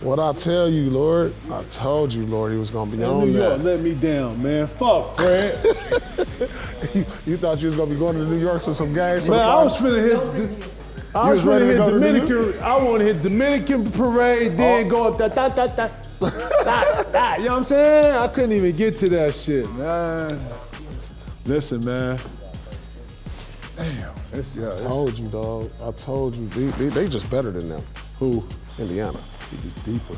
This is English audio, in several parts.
What I tell you, Lord? I told you, Lord, he was gonna be on New York that. let me down, man. Fuck, Fred. You thought you was gonna be going to New York to some games? Man, I was finna hit. I was finna hit Dominican. I want to hit Dominican parade, then go up that. You know what I'm saying? I couldn't even get to that shit, man. Listen, man. Damn. I told you, dog. I told you. They just better than them. Who? Indiana. He just deeper.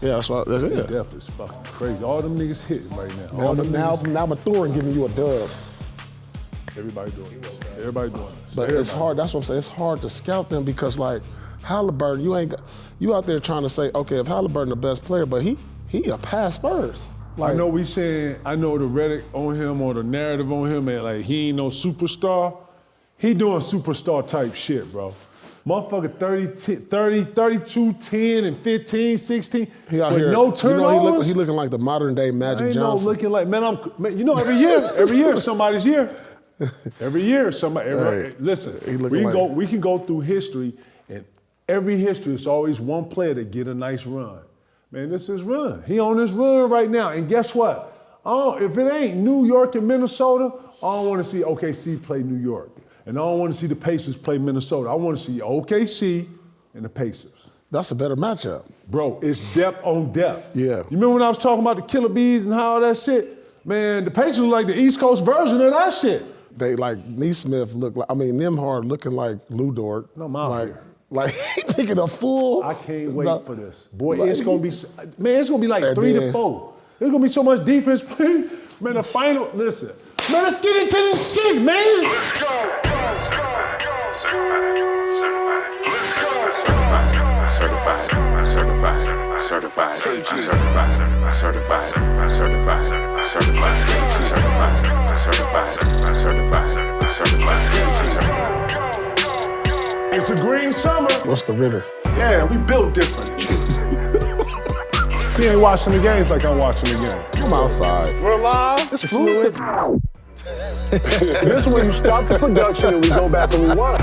Yeah, that's what. That's it. Depth is fucking crazy. All them niggas hitting right now. Now Mathurin giving you a dub. Everybody doing this. Everybody doing this. But it's hard. That's what I'm saying. It's hard to scout them because like Halliburton, you out there trying to say, okay, if Halliburton the best player, but he a pass first. Like, I know the rhetoric on him or the narrative on him, and like he ain't no superstar. He doing superstar type shit, bro. Motherfucker 32, 10, and 15, 16, he out with here, no turnovers. He looking like the modern day Magic Johnson. No looking like, man, every year somebody's year. Every year somebody, listen, we can go through history, and every history it's always one player that get a nice run. Man, this is run. He on this run right now, and guess what? If it ain't New York and Minnesota, I don't want to see OKC play New York. And I don't want to see the Pacers play Minnesota. I want to see OKC and the Pacers. That's a better matchup. Bro, it's depth on depth. Yeah. You remember when I was talking about the Killer Bees and how all that shit? Man, the Pacers were like the East Coast version of that shit. They like Neesmith Nembhard looking like Lou Dort. No, my here. Like he picking a full. I can't wait for this. Boy, it's gonna be like 3 to 4. There's gonna be so much defense playing. Man, the final, listen. Man, let's get into this shit, man. Let's go. Certified. It's a green summer. What's the Ritter? Yeah, we built different. He ain't watching the games like I'm watching the game. I'm outside. We're live. It's fluid. This is when you stop the production and we go back and rewind.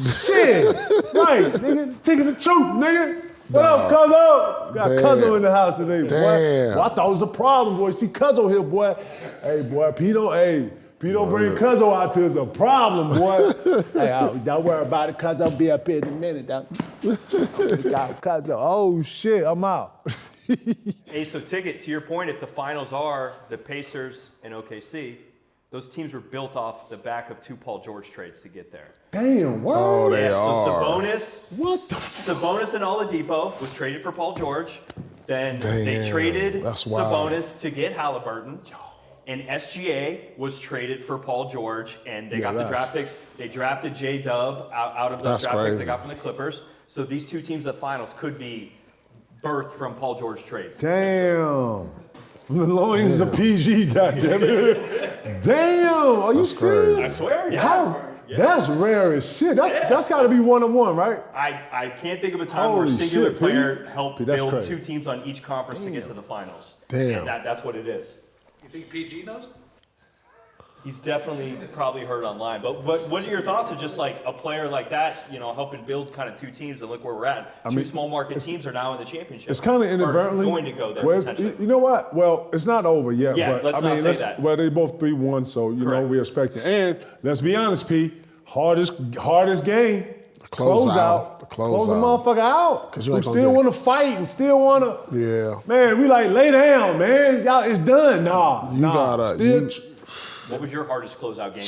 Shit! Right, nigga. Taking the truth, nigga. What up, Cuzzo? Got Cuzzo in the house today, boy. Damn. Well, I thought it was a problem, boy. See Cuzzo here, boy. Hey, boy, Pito bring Cuzzo out to us a problem, boy. Hey, don't worry about it, Cuzzo be up here in a minute. Got Cuzzo. Oh, shit, I'm out. Hey, so Ticket, to your point, if the finals are the Pacers and OKC, those teams were built off the back of 2 Paul George trades to get there. Damn, what? Oh, they are. So Sabonis, What the Sabonis and Oladipo was traded for Paul George. Then they traded Sabonis to get Halliburton. And SGA was traded for Paul George, and they got the draft picks. They drafted J-Dub out of those draft picks they got from the Clippers. So these 2 teams at finals could be birthed from Paul George trades. Damn. From the loins of PG, goddammit. Damn, are you serious? I swear, yeah. How? That's rare as shit. That's got to be 1-on-1, right? I can't think of a time where a singular player helped build crazy. 2 teams on each conference to get to the finals. Damn. And that's what it is. You think PG knows? He's definitely probably heard online. But what are your thoughts of just like a player like that, helping build kind of 2 teams and look where we're at? 2 small market teams are now in the championship. It's kind of inadvertently going to go there. Well, you know what? Well, it's not over yet. Yeah, but, let's not say that. Well, they both 3-1, so we're expecting. And let's be honest, P. Hardest game. Close out. Close the motherfucker out. Because you we still want to fight and still want to. Yeah. Man, we like lay down, man. Y'all, it's done. What was your hardest closeout game?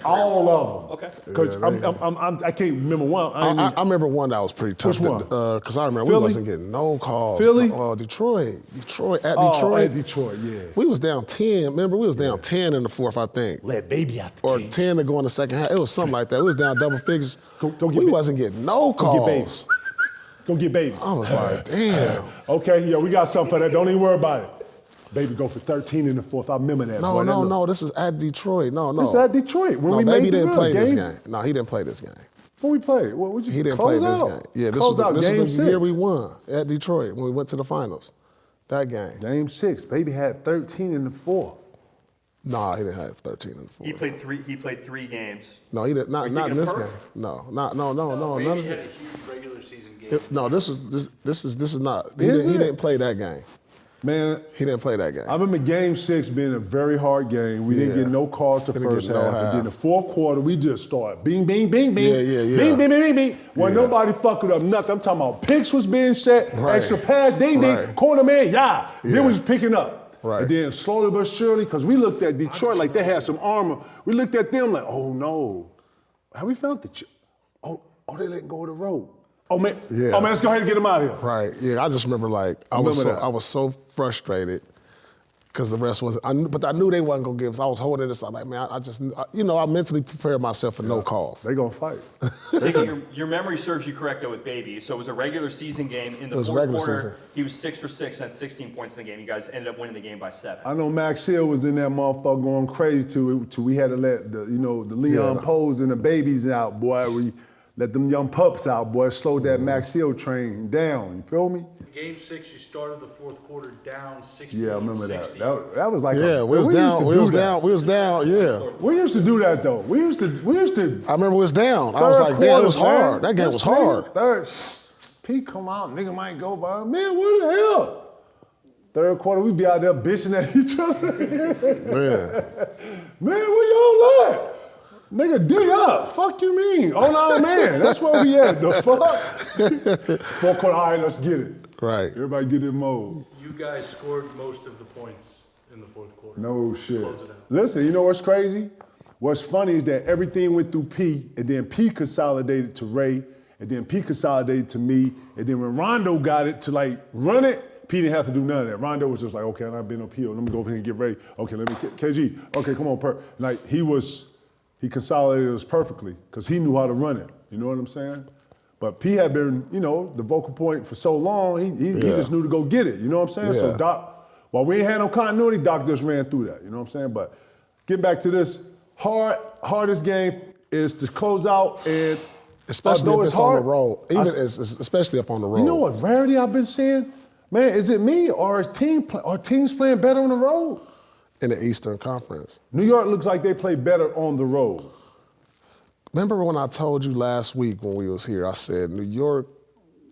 All of them. Okay. Coach, I can't remember one. I remember one that was pretty tough. Which one? Because I remember Philly? we wasn't getting no calls. Philly? Detroit. Detroit. At Detroit, yeah. We was down 10. Remember, we was down 10 in the fourth, I think. Let baby out the Or game. 10 to go in the second half. It was something like that. We was down double figures. We wasn't getting no calls. Go get baby. I was like, damn. Okay, we got something for that. Don't even worry about it. Baby go for 13 in the fourth. I remember that. No. This is at Detroit. No. This is at Detroit. When we baby made the didn't play this game. game. No, he didn't play this game. When we played, He didn't play this game. Yeah, this was the year we six. won at Detroit when we went to the finals. That game. Game 6. Baby had 13 in the fourth. Nah, he didn't have 13 in the fourth. He played 3 games. No, he didn't. Not in this game. No. Maybe he had a huge regular season game. No, this is not. He didn't play that game. Man, he didn't play that game. I remember Game 6 being a very hard game. We didn't get no calls the first half. And then the fourth quarter, we just started bing, bing, bing, bing. Bing, bing, bing, bing, bing. Well, nobody fucking up nothing. I'm talking about picks was being set, extra pass, ding, ding, corner man, Then we was picking up. Right. And then slowly but surely, because we looked at Detroit like they had some armor. We looked at them like, oh no. How we found the Oh, they letting go of the road. Oh man, let's go ahead and get them out of here. Right, yeah, I just remember I was so frustrated because the rest wasn't, but I knew they wasn't gonna give us. I was holding this, I'm like, man, I mentally prepared myself for no calls. They gonna fight. Your memory serves you correct though with Baby. So it was a regular season game. In the fourth quarter, he was 6 for 6 and had 16 points in the game. You guys ended up winning the game by 7. I know Max Hill was in that motherfucker going crazy till we had to let the Leon Poes and the babies out, boy. We let them young pups out, boy. Slow that Max Hill train down. You feel me? Game 6, you started the fourth quarter down 60. Yeah, I remember that. That was like we was down. We was down. Yeah. We used to do that though. We used to. I remember we was down. I was like, damn, it was hard. That game was hard. Third, Pete come out, nigga might go by. Man, what the hell? Third quarter, we be out there bitching at each other. Man, where y'all at? Nigga, D up. Fuck you mean? Oh no, man. That's where we at. The fuck? Fourth quarter, all right, let's get it. Right. Everybody get in mode. You guys scored most of the points in the fourth quarter. No shit. Close it out. Listen, you know what's crazy? What's funny is that everything went through P, and then P consolidated to Ray, and then P consolidated to me, and then when Rondo got it to like run it, P didn't have to do none of that. Rondo was just like, okay, I've been up here. Let me go over here and get ready. Okay, let me KG. Okay, come on, like he consolidated us perfectly because he knew how to run it. You know what I'm saying? But P had been, the vocal point for so long, he just knew to go get it. You know what I'm saying? Yeah. So Doc, while we ain't had no continuity, Doc just ran through that. You know what I'm saying? But getting back to this, hardest game is to close out and especially if it's hard, on the road. Especially up on the road. You know what rarity I've been seeing? Man, is it me or are teams playing better on the road? In the Eastern Conference. New York looks like they play better on the road. Remember when I told you last week when we was here, I said New York,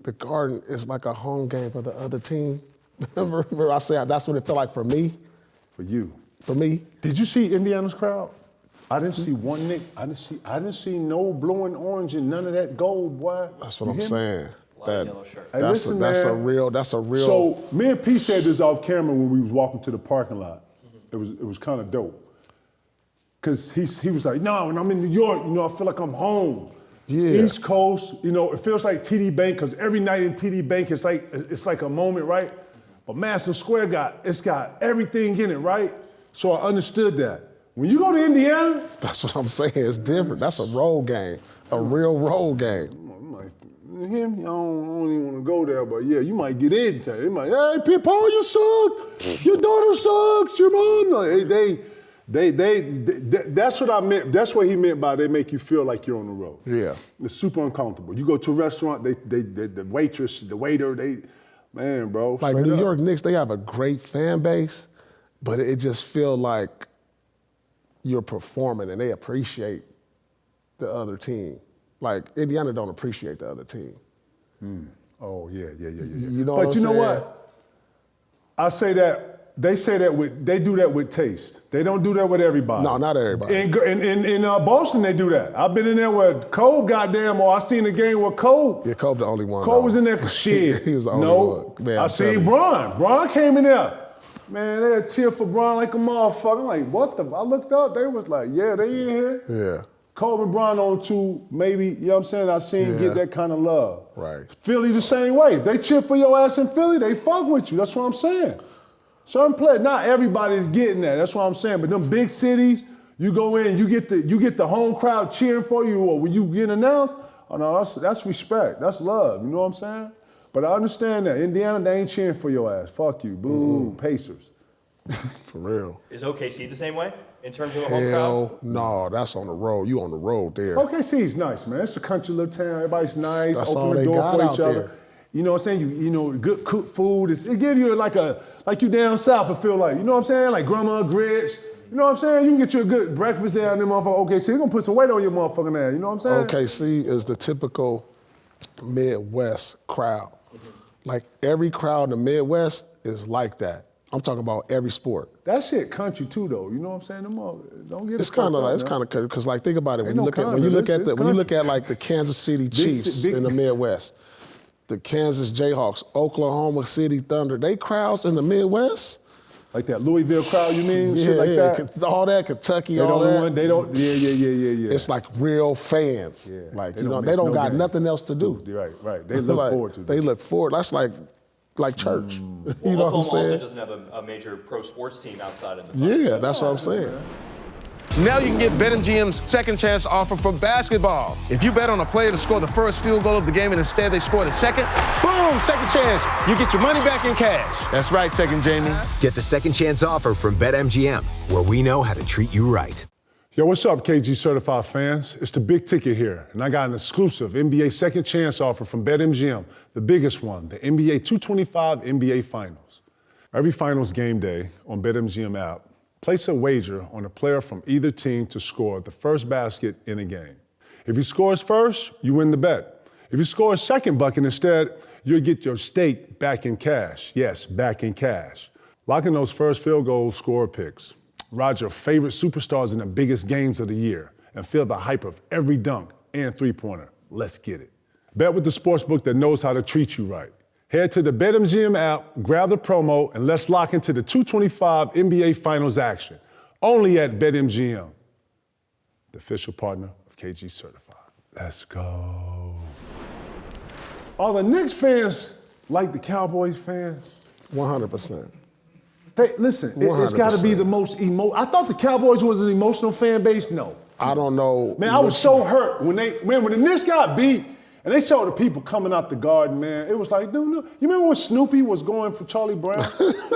the Garden is like a home game for the other team? Remember I said that's what it felt like for me? For you. For me? Did you see Indiana's crowd? I didn't see one Knick. I didn't see no blue and orange and none of that gold, boy. That's what I'm saying. Yellow shirt. Hey, listen, that's man. a real. So me and P said this off camera when we was walking to the parking lot. It was kind of dope. Cause he was like, no, when I'm in New York, I feel like I'm home. Yeah. East Coast, it feels like TD Bank, cause every night in TD Bank it's like a moment, right? But Madison Square got everything in it, right? So I understood that. When you go to Indiana, that's what I'm saying. It's different. That's a road game, a real road game. I'm like, him, I don't even want to go there, but yeah, you might get into it. They might, hey, Pip, Paul, you suck. Your daughter sucks. Your mom. Like, that's what I meant. That's what he meant by they make you feel like you're on the road. Yeah. It's super uncomfortable. You go to a restaurant, the waitress, the waiter, man, bro. Like New York Knicks, they have a great fan base, but it just feel like you're performing and they appreciate the other team. Like Indiana don't appreciate the other team. Oh yeah. You know but what you know saying? what? I say that. They say that they do that with taste. They don't do that with everybody. No, not everybody. In Boston, they do that. I've been in there with Cole, goddamn, or I seen the game with Cole. Yeah, Cole the only one. Cole was in there, shit. He was the only one. Man, I seen Bron. Bron came in there. Man, they cheer for Bron like a motherfucker. I'm like, what the? I looked up, they was like, yeah, they in here. Yeah. Cole and Bron on two, maybe, you know what I'm saying? I seen get that kind of love. Right. Philly the same way. If they cheer for your ass in Philly, they fuck with you. That's what I'm saying. Certain players, not everybody's getting that. That's what I'm saying. But them big cities, you go in, you get the home crowd cheering for you, or when you get announced. Oh no, that's respect. That's love. You know what I'm saying? But I understand that Indiana, they ain't cheering for your ass. Fuck you, boo, Pacers. For real. Is OKC the same way in terms of the home Hell crowd? no, that's on the road. You on the road there. OKC's nice, man. It's a country little town. Everybody's nice. That's open all the they door got for out each other. there. You know what I'm saying? You good cooked food. It give you like you down south. It feel like, you know what I'm saying? Like grandma grits. You know what I'm saying? You can get you a good breakfast there in them motherfucker OKC. They're gonna put some weight on your motherfucking ass. You know what I'm saying? OKC is the typical Midwest crowd. Like every crowd in the Midwest is like that. I'm talking about every sport. That shit country too, though. You know what I'm saying? Don't get it's kind of because like think about it when you look at like the Kansas City Chiefs in the Midwest, the Kansas Jayhawks, Oklahoma City Thunder, they crowds in the Midwest. Like that Louisville crowd, you mean? Yeah, shit like that? All that, Kentucky, all that. Yeah. It's like real fans. Yeah. Like, they don't got nothing else to do. Right. They look forward to it. They look forward. That's like church. Well, you know what I'm Oklahoma saying? also doesn't have a major pro sports team outside of the Yeah, that's what I'm saying. Now you can get BetMGM's second chance offer for basketball. If you bet on a player to score the first field goal of the game and instead they score the second, boom, second chance. You get your money back in cash. That's right, Second Jamie. Get the second chance offer from BetMGM, where we know how to treat you right. Yo, what's up, KG Certified fans? It's the Big Ticket here, and I got an exclusive NBA second chance offer from BetMGM, the biggest one, the NBA 225 NBA Finals. Every Finals game day on BetMGM app, place a wager on a player from either team to score the first basket in a game. If he scores first, you win the bet. If he scores second bucket instead, you'll get your stake back in cash. Yes, back in cash. Lock in those first field goal score picks. Ride your favorite superstars in the biggest games of the year and feel the hype of every dunk and three-pointer. Let's get it. Bet with the sportsbook that knows how to treat you right. Head to the BetMGM app, grab the promo, and let's lock into the 225 NBA Finals action. Only at BetMGM, the official partner of KG Certified. Let's go. Are the Knicks fans like the Cowboys fans? 100%. Listen, it's got to be the most I thought the Cowboys was an emotional fan base. No. I don't know. Man, I was so hurt when the Knicks got beat and they saw the people coming out the garden, man. It was like, no. You remember when Snoopy was going for Charlie Brown?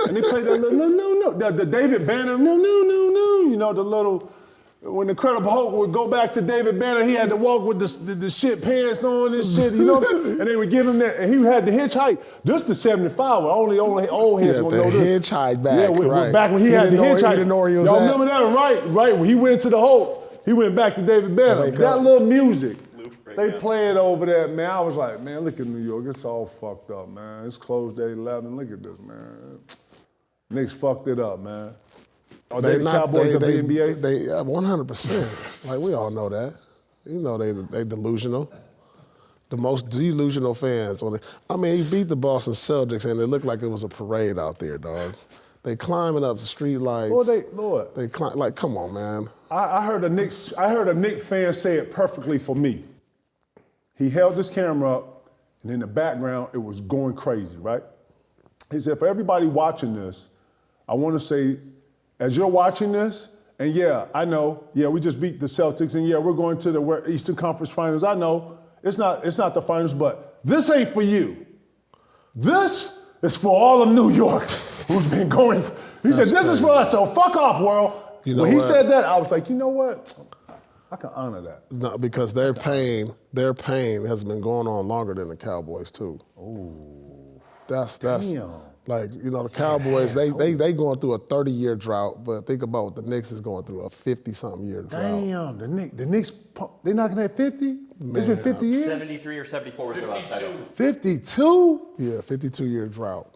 And they played that no. The David Banner, no. You know, the little, when the Incredible Hulk would go back to David Banner, he had to walk with the shit pants on and shit, you know? And they would give him that, and he had the hitchhike. This the 75, where only old heads gonna know this. Hitchhike back, right. Back when he had the hitchhike. He didn't know where he was Y'all at. remember that, right? When he went to the Hulk, he went back to David Banner. That little music. They play it over there, man. I was like, man, look at New York. It's all fucked up, man. It's closed at 11. Look at this, man. Knicks fucked it up, man. Are they the Cowboys of the NBA? They 100%. Like, we all know that. You know they delusional. The most delusional fans. He beat the Boston Celtics, and it looked like it was a parade out there, dog. They climbing up the street lights. Lord. They climb, like, come on, man. I heard a Knicks fan say it perfectly for me. He held this camera up, and in the background, it was going crazy, right? He said, for everybody watching this, I want to say, as you're watching this, and yeah, I know, yeah, we just beat the Celtics, and yeah, we're going to the Eastern Conference Finals. I know, it's not the finals, but this ain't for you. This is for all of New York who's been going. He said, this is for us, so fuck off, world. When he said that, I was like, you know what? I can honor that. No, because their pain has been going on longer than the Cowboys too. Oh, that's damn. Like, you know, the Cowboys, they going through a 30-year drought, but think about what the Knicks is going through, a 50-something year drought. Damn, the Knicks, they knocking at 50? It's been 50 years? 73 or 74 was their last title. 52? Yeah, 52-year drought.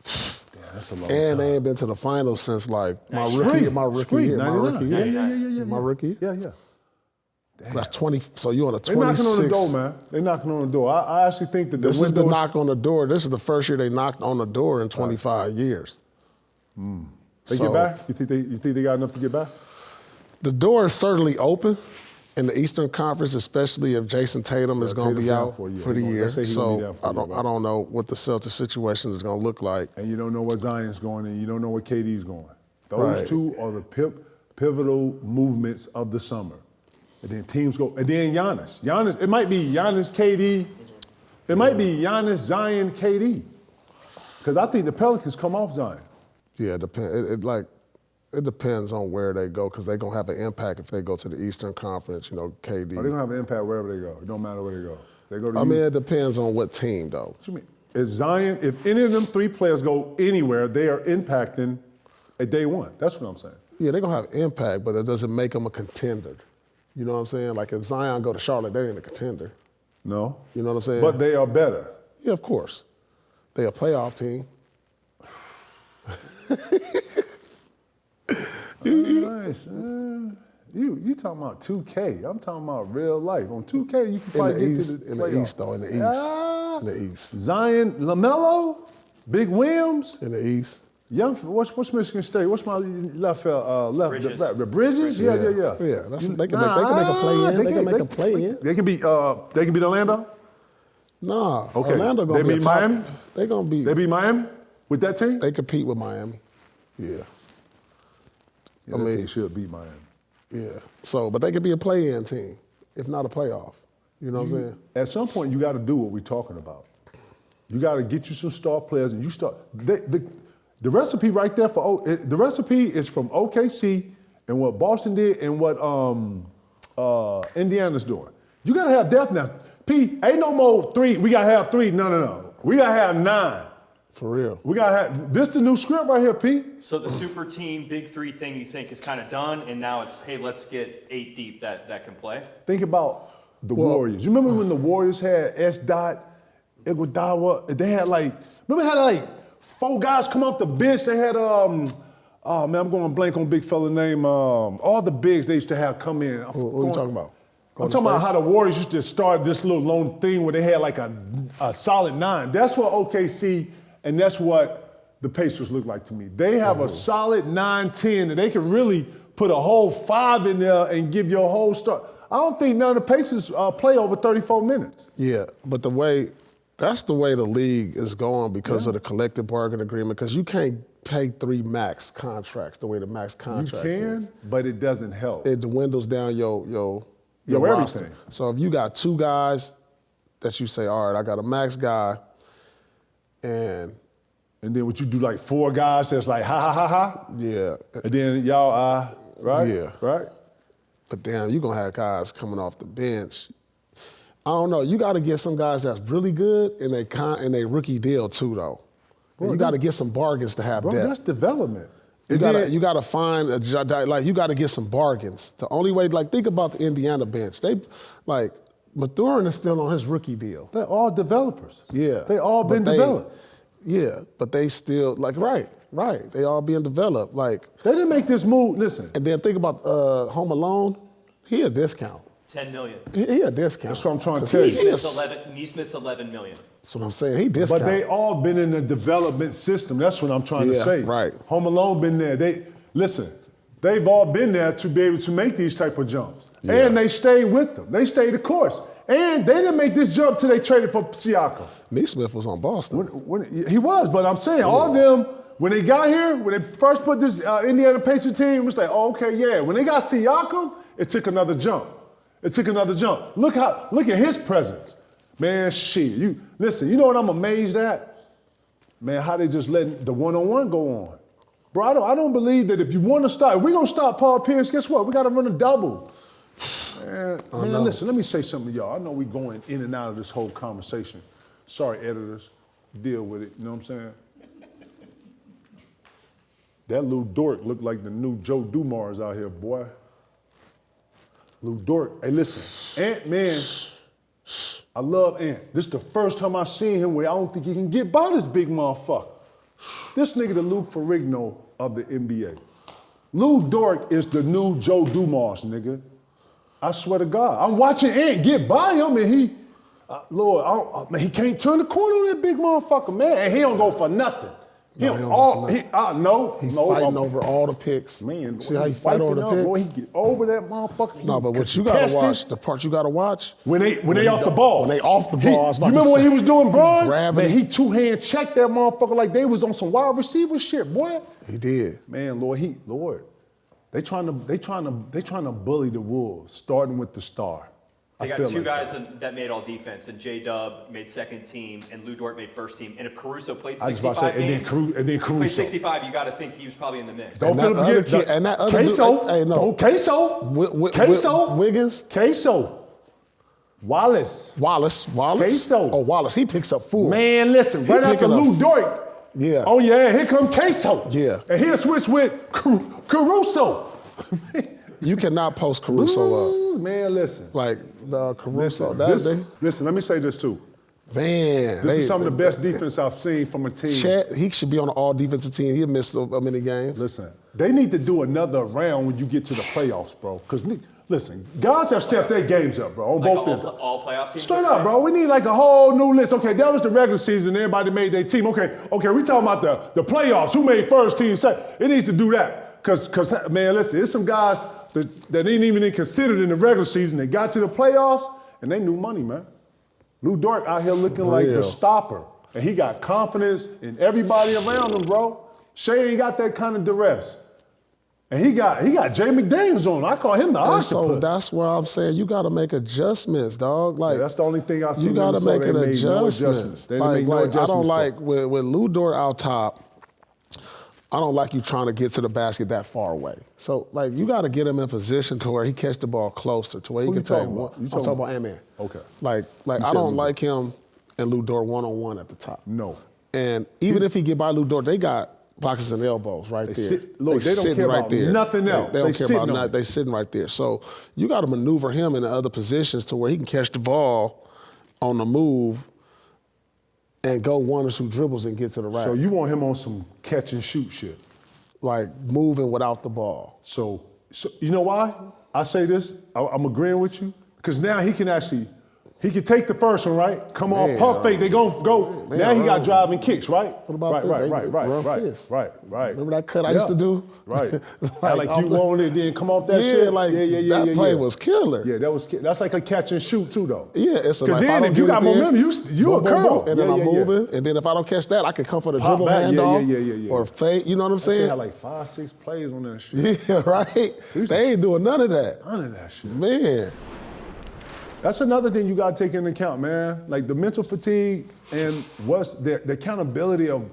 Damn, that's a long and time. they ain't been to the finals since like my rookie year. 99. My rookie year. Yeah. Damn. That's 20. So you on a 26. They're knocking on the door, man. They're knocking on the door. I actually think that this is the knock on the door. This is the first year they knocked on the door in 25 years. They get back? You think they got enough to get back? The door is certainly open in the Eastern Conference, especially if Jason Tatum is going to be out for the year. So I don't know what the Celtics situation is going to look like. And you don't know what Zion's going and you don't know what KD's going. Those two are the pivotal movements of the summer. And then teams go, and then Giannis, it might be Giannis, KD. It might be Giannis, Zion, KD. Because I think the Pelicans come off Zion. Yeah, it depends on where they go because they're going to have an impact if they go to the Eastern Conference, you know, KD. They're going to have an impact wherever they go. It don't matter where they go. They go to it depends on what team, though. What you mean? If any of them three players go anywhere, they are impacting at day one. That's what I'm saying. Yeah, they're going to have impact, but it doesn't make them a contender. You know what I'm saying? Like if Zion go to Charlotte, they ain't a contender. No. You know what I'm saying? But they are better. Yeah, of course. They a playoff team. Nice. You talking about 2K. I'm talking about real life. On 2K, you can probably get to the playoff. In the East, though, in the East. In the East. Zion, LaMelo, Big Williams. In the East. Young, what's Michigan State? What's my left? Bridges. Bridges? Yeah. Yeah, they can make a play in. They can make a play in. They can beat Orlando? Nah. Okay. Orlando gonna be beat Miami? They gonna be. They beat Miami with that team? They compete with Miami. Yeah. I mean, they should beat Miami. Yeah. So, but they could be a play-in team, if not a playoff. You know what I'm saying? At some point, you got to do what we're talking about. You got to get you some star players, and you start. The recipe right there the recipe is from OKC and what Boston did and what Indiana's doing. You got to have depth now. P, ain't no more 3. We got to have 3. No. We got to have 9. For real. We got to have this the new script right here, P. So the super team, big 3 thing you think is kind of done, and now it's, hey, let's get 8 deep that can play? Think about the Warriors. You remember when the Warriors had S-Dot, Iguodala? They had remember how 4 guys come off the bench? They had, I'm going blank on big fella name. All the bigs they used to have come in. Who are you talking about? I'm talking about how the Warriors used to start this little lone thing where they had like a solid 9. That's what OKC and that's what the Pacers look like to me. They have a solid 9-10 and they can really put a whole 5 in there and give you a whole start. I don't think none of the Pacers play over 34 minutes. Yeah, but that's the way the league is going because of the collective bargaining agreement, because you can't pay 3 max contracts the way the max contracts You can, is. but it doesn't help. It dwindles down your roster. Everything. So if you got 2 guys that you say, all right, I got a max guy, and then what you do, like 4 guys that's like, ha. Yeah. And then y'all, right? Yeah. Right? But damn, you're going to have guys coming off the bench. I don't know. You got to get some guys that's really good in a rookie deal too, though. Bro, you got to get some bargains to have depth. That's development. You got to find you got to get some bargains. The only way, think about the Indiana bench. Mathurin is still on his rookie deal. They're all developers. Yeah. They all been developed. Yeah, but they still right. They all being developed. They didn't make this move. Listen. And then think about Home Alone. He a discount. $10 million. He a discount. That's what I'm trying to tell you. Nesmith's $11 million. That's what I'm saying. He discount. But they all been in the development system. That's what I'm trying to say. Right. Home Alone been there. They've all been there to be able to make these type of jumps. Yeah. And they stayed with them. They stayed the course. And they didn't make this jump till they traded for Siakam. Nesmith was on Boston. He was, but I'm saying all them, when they got here, when they first put this Indiana Pacers team, it was like, oh, okay, yeah. When they got Siakam, it took another jump. Look at his presence. Man, shit. You know what I'm amazed at? Man, how they just letting the one-on-one go on. Bro, I don't believe that if you want to start, if we're going to start Paul Pierce, guess what? We got to run a double. Man, listen, let me say something to y'all. I know we're going in and out of this whole conversation. Sorry, editors. Deal with it. You know what I'm saying? That Lou Dort looked like the new Joe Dumars out here, boy. Lou Dort. Hey, listen. Ant, man, I love Ant. This is the first time I seen him where I don't think he can get by this big motherfucker. This nigga the Lou Ferrigno of the NBA. Lou Dort is the new Joe Dumars, nigga. I swear to God. I'm watching Ant get by him and he, man, he can't turn the corner on that big motherfucker, man. And he don't go for nothing. He's fighting over all the picks. Man, see how he fight over the picks? Boy, he get over that motherfucker. No, but what you gotta watch, the part you gotta watch. When they off the ball. When they off the ball. You remember what he was doing, Bron? Man, he 2-hand checked that motherfucker like they was on some wide receiver shit, boy. He did. Man, Lord. They trying to bully the Wolves, starting with the star. They got 2 guys that made all defense, and J-Dub made second team, and Lou Dort made first team. And if Caruso played 65 games, and then Caruso. Played 65, you got to think he was probably in the mix. Don't forget Queso. Wiggins. Queso. Wallace. Queso. Oh, Wallace. He picks up food. Man, listen. Right after Lou Dort Yeah. Oh, yeah, here come Queso. Yeah. And he'll switch with Caruso. You cannot post Caruso up. Man, listen. Like, Caruso. Listen, let me say this too. Man. This is some of the best defense I've seen from a team. Chet, he should be on an all-defensive team. He'll miss so many games. Listen, they need to do another round when you get to the playoffs, bro. Because, listen, guys have stepped their games up, bro, on Like both ends. all playoff teams? Straight up, bro. We need like a whole new list. Okay, that was the regular season. Everybody made their team. Okay, we talking about the playoffs. Who made first team, second? It needs to do that. Because man, listen, there's some guys that ain't even considered in the regular season. They got to the playoffs, and they knew money, man. Lou Dort out here looking like the stopper. And he got confidence in everybody around him, bro. Shea ain't got that kind of duress. And he got Jay McDaniels on. I call him the octopus. So that's where I'm saying you got to make adjustments, dog. Like that's the only thing I see. You got to make an adjustments. I don't like with Lou Dort out top. I don't like you trying to get to the basket that far away. So like you got to get him in position to where he catch the ball closer to where he can take one. I'm talking about Ant-Man. Okay. Like I don't like him and Lou Dort one-on-one at the top. No. And even if he get by Lou Dort, they got boxes and elbows right there. They don't care about nothing else. They don't care about nothing. They sitting right there. So you got to maneuver him in the other positions to where he can catch the ball on the move and go one or two dribbles and get to the rack. So you want him on some catch and shoot shit. Like moving without the ball. So you know why I say this? I'm agreeing with you. Because now he can take the first one, right? Come on, pump fake, they go. Man, now he got driving kicks, right? What about Right. Remember that cut I used to do? Right. like you wanted it, then come off that shit? That play was killer. Yeah, that's like a catch and shoot too, though. Yeah, it's like then if you got momentum, you a curl. And then I'm moving, and then if I don't catch that, I can come for the dribble handoff or fade, you know what I'm saying? They had like 5-6 plays on that shit. Yeah, right? They ain't doing none of that. None of that shit. Man. That's another thing you got to take into account, man. Like the mental fatigue and what's the accountability of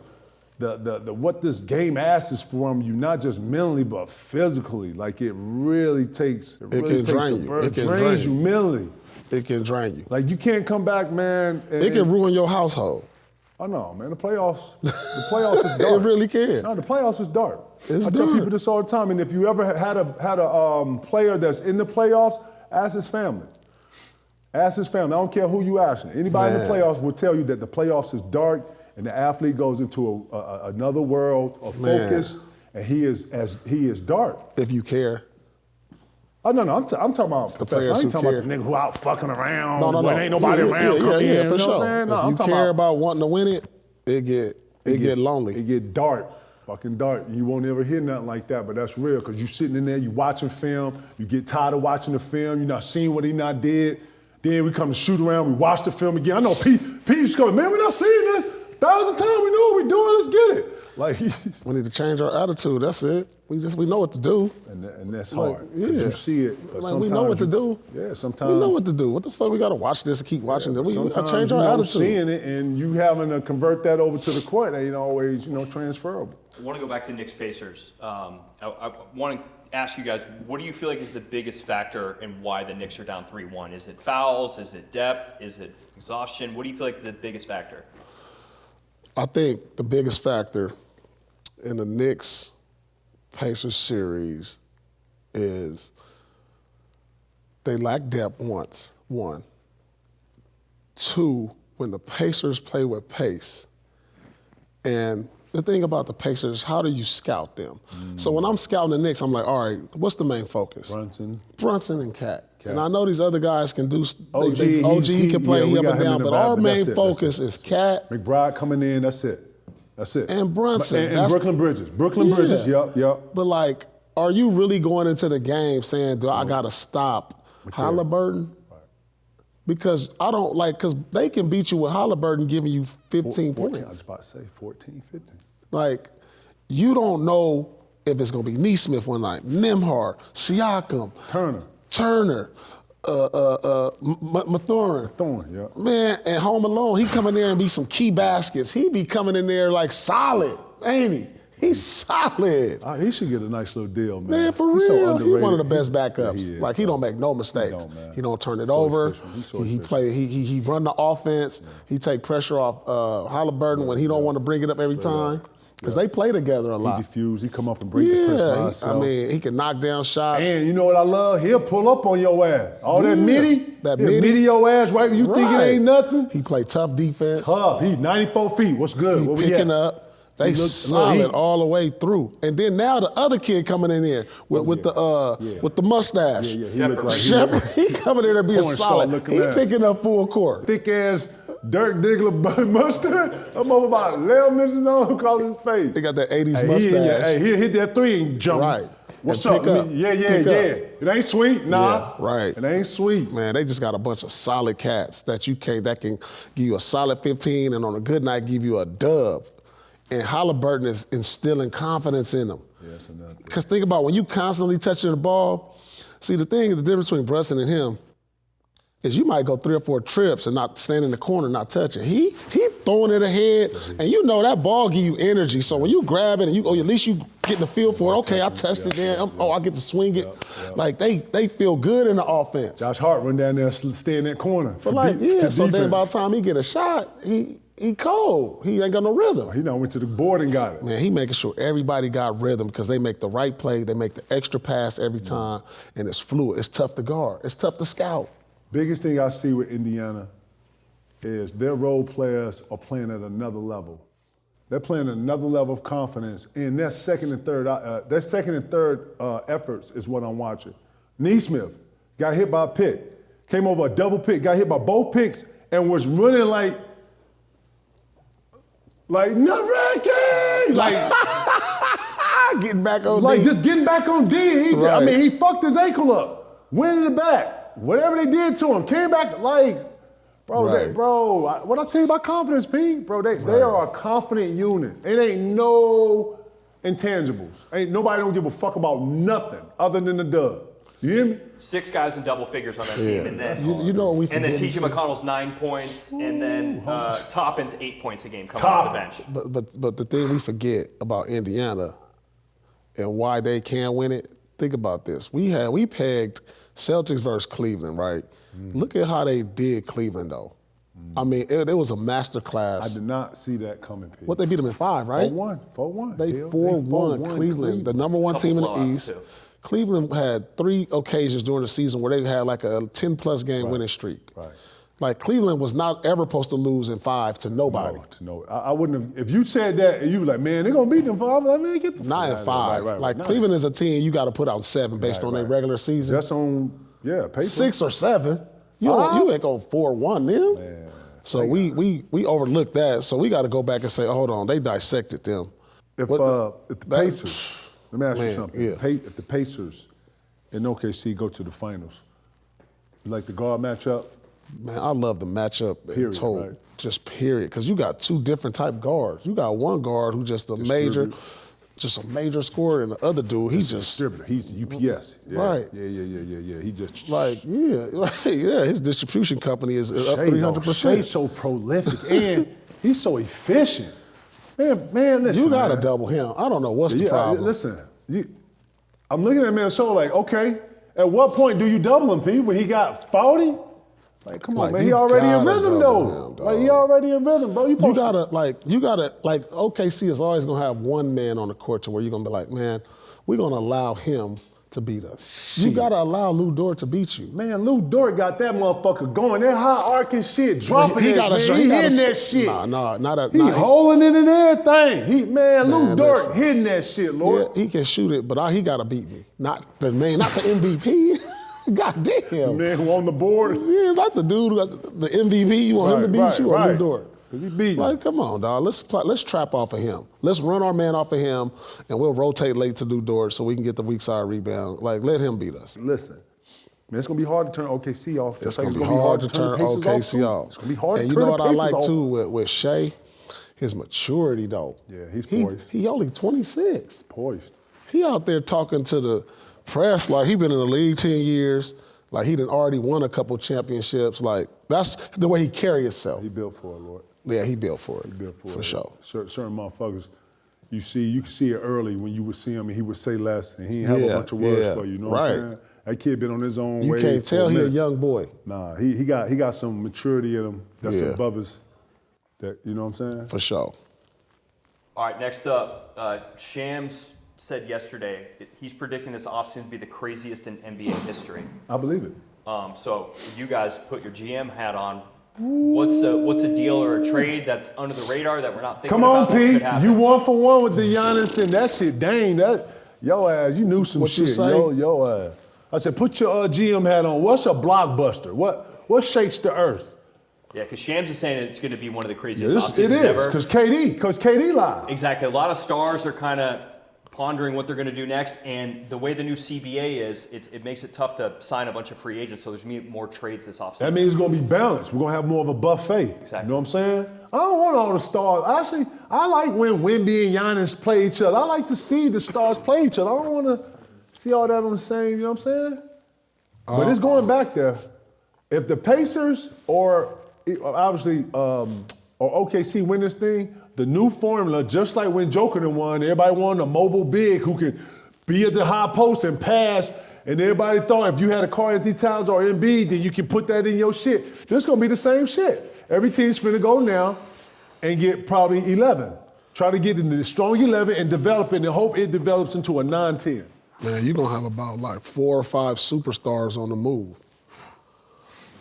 the what this game asks from you, not just mentally but physically. Like it really takes. It can drain you. It drains you mentally. It can drain you. Like you can't come back, man. It can ruin your household. Oh no, man. The playoffs is dark. It really can. No, the playoffs is dark. I tell people this all the time. And if you ever had a player that's in the playoffs, ask his family. Ask his family. I don't care who you ask. Anybody in the playoffs will tell you that the playoffs is dark and the athlete goes into another world of focus, and he is dark. If you care. Oh no, I'm talking about the players. I ain't talking about the nigga who out fucking around. No. When ain't nobody around. Yeah, for sure. No, if you care about wanting to win it, it get lonely. It get dark. Fucking dark. You won't ever hear nothing like that, but that's real because you sitting in there, you watching film, you get tired of watching the film, you're not seeing what he not did. Then we come to shoot around, we watch the film again. I know Pete used to go, man, we're not seeing this. 1,000 times, we know what we're doing, let's get it. Like we need to change our attitude, that's it. We know what to do. And that's hard. You see it. But we know what to do. Yeah, sometimes. We know what to do. What the fuck we gotta watch this and keep watching this? We gotta change our attitude. Seeing it and you having to convert that over to the court ain't always, transferable. I want to go back to Knicks Pacers. I want to ask you guys, what do you feel like is the biggest factor in why the Knicks are down 3-1? Is it fouls? Is it depth? Is it exhaustion? What do you feel like the biggest factor? I think the biggest factor in the Knicks-Pacers series is they lack depth one. Two, when the Pacers play with pace, and the thing about the Pacers, how do you scout them? So when I'm scouting the Knicks, I'm like, all right, what's the main focus? Brunson and Cat. And I know these other guys can do. OG, he can play up and down, but our main focus is Cat. McBride coming in, that's it. And Brunson. And Brooklyn Bridges. Bridges, yep. But like, are you really going into the game saying, I got to stop Halliburton? Because because they can beat you with Halliburton giving you 15 points. I was about to say 14, 15. Like, you don't know if it's going to be Neesmith one night, Nembhard, Siakam, Turner, Mathurin. Yeah. Man, at home alone, he come in there and be some key baskets. He be coming in there like solid, ain't he? He's solid. He should get a nice little deal, man. Man, for He's real. So He's one of the best backups. Yeah, he don't make no mistakes. He don't turn it over. He run the offense. Yeah. He take pressure off Halliburton when he don't want to bring it up every time. Because they play together a lot. He diffuse. He come up and break the press by himself. I mean, he can knock down shots. And you know what I love? He'll pull up on your ass. All that midi, your ass right when you think it ain't nothing. He play tough defense. Tough. He 94 feet. What's good? He picking up. They solid all the way through. And then now the other kid coming in here with the mustache. Yeah. He look like Shepard. He coming in there being solid. He picking up full court. Thick ass Dirk Diggler mustache. I'm over about 11 inches long across his face. They got that 80s mustache. He'll hit that three and jump. Right. What's up? Yeah. It ain't sweet, nah. Yeah, right. It ain't sweet. Man, they just got a bunch of solid cats that can give you a solid 15 and on a good night give you a dub. And Halliburton is instilling confidence in them. Yes, enough. Because think about when you constantly touching the ball, see the difference between Brunson and him is you might go 3 or 4 trips and not stand in the corner, not touching. He throwing it ahead, and you know that ball give you energy. So when you grab it and at least you get the feel for it. Okay, I touched it there. I get to swing it. Like they feel good in the offense. Josh Hart run down there, stay in that corner. So then by the time he get a shot, he cold. He ain't got no rhythm. He done went to the board and got it. Man, he making sure everybody got rhythm because they make the right play. They make the extra pass every time, and it's fluid. It's tough to guard. It's tough to scout. Biggest thing I see with Indiana is their role players are playing at another level. They're playing at another level of confidence, and their second and third efforts is what I'm watching. Neesmith got hit by a pick, came over a double pick, got hit by both picks, and was running like nerve-wracking, getting back on D. just getting back on D. He fucked his ankle up, went in the back. Whatever they did to him, came back what I tell you about confidence, P? Bro, they are a confident unit. It ain't no intangibles. Ain't nobody don't give a fuck about nothing other than the dub. You hear me? 6 guys in double figures on that team, and then you know what we and then T.J. McConnell's 9 points, and then Toppin's 8 points a game coming off the bench. But the thing we forget about Indiana and why they can't win it. Think about this. We pegged Celtics versus Cleveland, right? Look at how they did Cleveland, though. I mean, it was a master class. I did not see that coming, P. What, they beat them in 5, right? 4-1. They 4-1 Cleveland, the number 1 team in the East. Too. Cleveland had 3 occasions during the season where they had like a 10-plus game winning streak. Right. Like, Cleveland was not ever supposed to lose in 5 to nobody. No. I wouldn't have. If you said that and you were like, man, they're going to beat them 5, I'm like, man, get the fuck out. Not in 5. Right. Cleveland is a team you got to put out 7 based on their regular season. Just on, paper. 6 or 7. You ain't going 4-1 them. Man, so we overlooked that. So we got to go back and say, hold on, they dissected them. If the Pacers, let me ask you something. Yeah. If the Pacers and OKC go to the finals, you like the guard matchup? Man, I love the matchup period, total. Right? Just period. Because you got 2 different type guards. You got one guard who's just a major scorer, and the other dude, he's just distributor. He's UPS. Yeah. Right. Yeah. He just his distribution company is up 300%. Shay's so prolific and he's so efficient. Man, listen. You gotta double him. I don't know what's the problem. Listen, I'm looking at Minnesota like, okay, at what point do you double him, P? When he got 40? Like, come on, man. He already in rhythm, though. He already in rhythm, bro. You gotta, OKC is always gonna have one man on the court to where you're gonna be like, man, we're gonna allow him to beat us. You gotta allow Lou Dort to beat you. Man, Lou Dort got that motherfucker going. That high arcing shit, dropping he hitting that shit. He holding it and everything. Lou Dort hitting that shit, Lord. Yeah, he can shoot it, but he gotta beat me. Not the MVP. God damn. The man who on the board? Yeah, not the dude who got the MVP. You want him to beat you or Lou Dort? He beat like, come on, dog. Let's trap off of him. Let's run our man off of him, and we'll rotate late to Lou Dort so we can get the weak side rebound. Like, let him beat us. Listen, man, it's going to be hard to turn OKC off. It's going to be hard to turn OKC off. It's going to be hard to turn And you know what I like, off. too, with Shea? His maturity, though. Yeah, he's poised. He only 26. Poised. He out there talking to the press like he been in the league 10 years. Like, he done already won a couple championships. Like, that's the way he carry himself. He built for it, Lord. Yeah, he built for it. He built for it. For sure. Certain motherfuckers, you can see it early when you would see him and he would say less and he didn't have a bunch of words for you. You know what I'm saying? That kid been on his own way. You can't tell he a young boy. Nah, he got some maturity in him that's above us. That, you know what I'm saying? For sure. All right, next up, Shams said yesterday he's predicting this offseason to be the craziest in NBA history. I believe it. So you guys put your GM hat on. What's a deal or a trade that's under the radar that we're not thinking about? Come on, Pete. You 1-for-1 with the Giannis and that shit. Dang, yo ass, you knew some shit. Yo ass. I said, put your GM hat on. What's a blockbuster? What shakes the earth? Yeah, because Shams is saying it's going to be one of the craziest offseasons it is, ever. because KD lied. Exactly. A lot of stars are kind of pondering what they're going to do next, and the way the new CBA is, it makes it tough to sign a bunch of free agents, so there's going to be more trades this offseason. That means it's going to be balanced. We're going to have more of a buffet. Exactly. You know what I'm saying? I don't want all the stars. Actually, I like when Wemby and Giannis play each other. I like to see the stars play each other. I don't want to see all that on the same, you know what I'm saying? But it's going back there. If the Pacers or obviously or OKC win this thing, the new formula, just like when Joker won, everybody wanted a mobile big who could be at the high post and pass, and everybody thought if you had a Garnett and Towns or Embiid, then you can put that in your shit. This is going to be the same shit. Every team's finna go now and get probably 11. Try to get into the strong 11 and develop it and hope it develops into a 9-10. Man, you're going to have about like 4 or 5 superstars on the move.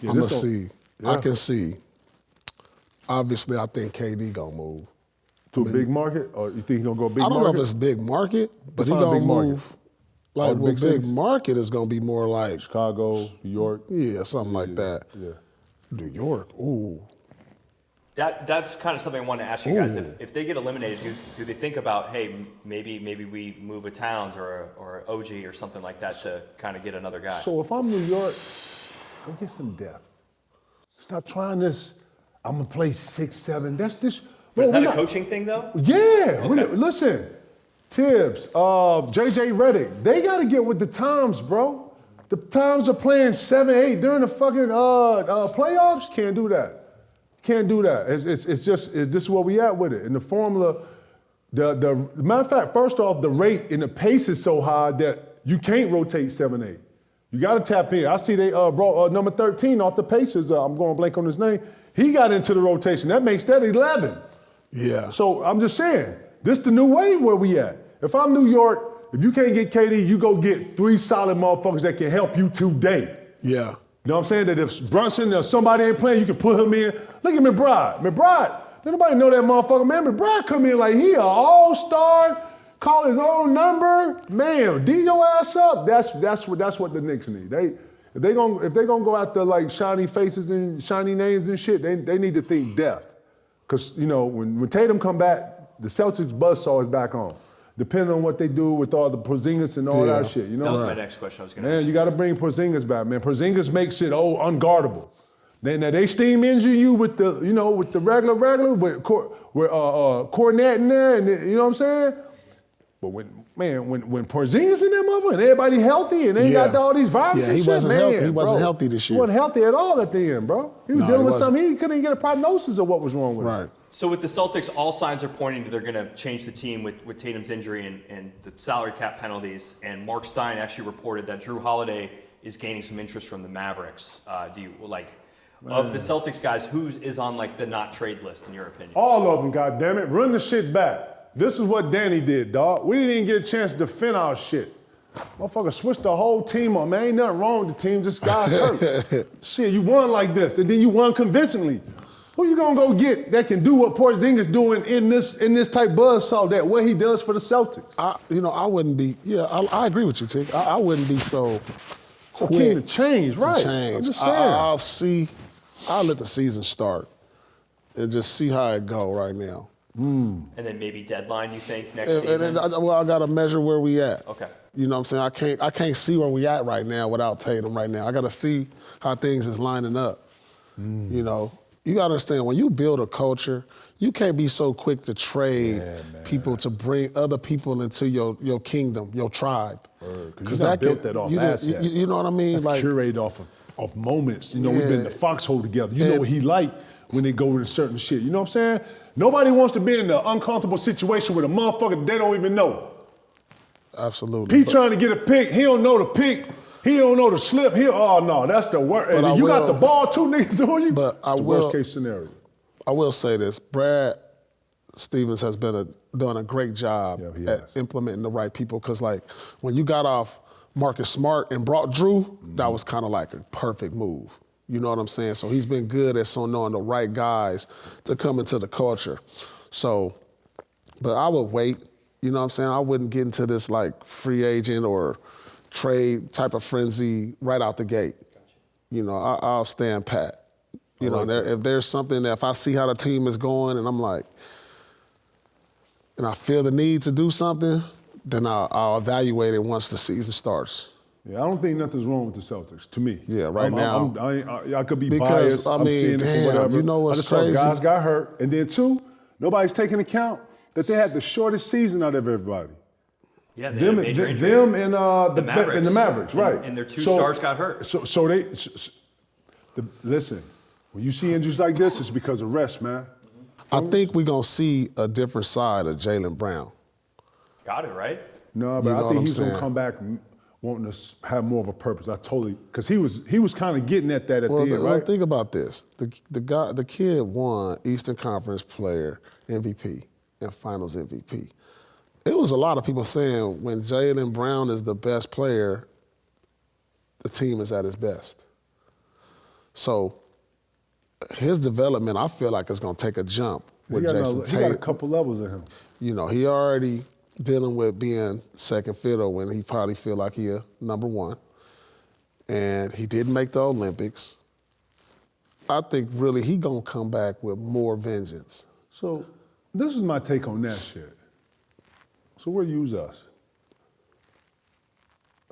Yeah, I'm going to see. Yeah. I can see. Obviously, I think KD going to move. To a big market? Or you think he's going to go big market? I don't know if it's big market, but he's going to move. Like, well, big market is going to be more like Chicago, New York. Yeah, something like that. Yeah. New York, ooh. That's kind of something I want to ask you guys. If they get eliminated, do they think about, hey, maybe we move a Towns or OG or something like that to kind of get another guy? So if I'm New York, I'll get some depth. Stop trying this, I'm going to play 6-7. That's this. But is that a coaching thing, though? Yeah. Okay. Listen, Tibbs, JJ Redick, they got to get with the times, bro. The times are playing 7-8 during the fucking playoffs. Can't do that. Can't do that. It's just this is where we at with it. And the formula, the matter of fact, first off, the rate and the pace is so high that you can't rotate 7-8. You got to tap in. I see they brought number 13 off the Pacers. I'm going blank on his name. He got into the rotation. That makes that 11. Yeah. So I'm just saying, this the new way where we at. If I'm New York, if you can't get KD, you go get 3 solid motherfuckers that can help you today. Yeah. You know what I'm saying? That if Brunson or somebody ain't playing, you can put him in. Look at McBride. Don't nobody know that motherfucker, man. McBride come in like he an all-star, call his own number. Man, D your ass up. That's what the Knicks need. If they gonna go after like shiny faces and shiny names and shit, they need to think depth. Cause you know, when Tatum come back, the Celtics buzzsaw is back on. Depending on what they do with all the Porzingis and all that shit, you know. That was my next question. I was going to ask. Man, you got to bring Porzingis back, man. Porzingis makes it unguardable. Now they steam engine you with the regular with Cornette in there, and you know what I'm saying. But when Porzingis in that motherfucker and everybody healthy and they got all these viruses, he wasn't healthy this year. He wasn't healthy at all at the end, bro. He was dealing with something. He couldn't even get a prognosis of what was wrong with him. Right. So with the Celtics, all signs are pointing to they're going to change the team with Tatum's injury and the salary cap penalties. And Mark Stein actually reported that Drew Holiday is gaining some interest from the Mavericks. Of the Celtics guys, who is on like the not trade list in your opinion? All of them, goddammit. Run the shit back. This is what Danny did, dog. We didn't even get a chance to defend our shit. Motherfucker switched the whole team on, man. Ain't nothing wrong with the team, just guys hurt. Shit, you won like this, and then you won convincingly. Who you gonna go get that can do what Porzingis doing in this type buzzsaw, that what he does for the Celtics? I wouldn't be. Yeah, I agree with you, Tick. I wouldn't be so keen to change, right? Change. I'm just saying. I'll let the season start and just see how it go right now. And then maybe deadline, you think, next season? I got to measure where we at. Okay. You know what I'm saying? I can't see where we at right now without Tatum right now. I got to see how things is lining up. You know, you got to understand, when you build a culture, you can't be so quick to trade people to bring other people into your kingdom, your tribe. Because that built that off assets. You know what I mean? That's like curated off moments. You know, we've been in the foxhole together. You know what he like. when they go to certain shit. You know what I'm saying? Nobody wants to be in an uncomfortable situation with a motherfucker they don't even know. Absolutely. He trying to get a pick. He don't know the pick. He don't know the slip. Oh, no, that's the worst. And you got the ball, two niggas doing you? But it's the worst case scenario. I will say this. Brad Stevens has been doing a great job at implementing the right people because, like, when you got off Marcus Smart and brought Drew, that was kind of like a perfect move. You know what I'm saying? So he's been good at knowing the right guys to come into the culture. So, but I would wait. You know what I'm saying? I wouldn't get into this like free agent or trade type of frenzy right out the gate. You know, I'll stand pat. You know, if there's something that if I see how the team is going and I'm like, and I feel the need to do something, then I'll evaluate it once the season starts. Yeah, I don't think nothing's wrong with the Celtics, to me. Yeah, now. I could be because, biased. I'm seeing it for whatever. You know what's crazy? Guys got hurt. And then two, nobody's taking account that they had the shortest season out of everybody. Yeah, they had major injury. Them and the Mavericks, right. And their two stars got hurt. Listen, when you see injuries like this, it's because of rest, man. I think we're going to see a different side of Jaylen Brown. Got it, right? No, but I think he's going to come back wanting to have more of a purpose. Because he was kind of getting at that at the end, right? Well, think about this. The kid won Eastern Conference Player MVP and Finals MVP. It was a lot of people saying when Jaylen Brown is the best player, the team is at its best. So his development, I feel like, is going to take a jump with Jason Tatum. He got a couple levels of him. You know, he already dealing with being second fiddle when he probably feel like he number one. And he didn't make the Olympics. I think really he going to come back with more vengeance. So this is my take on that shit. So we'll use us.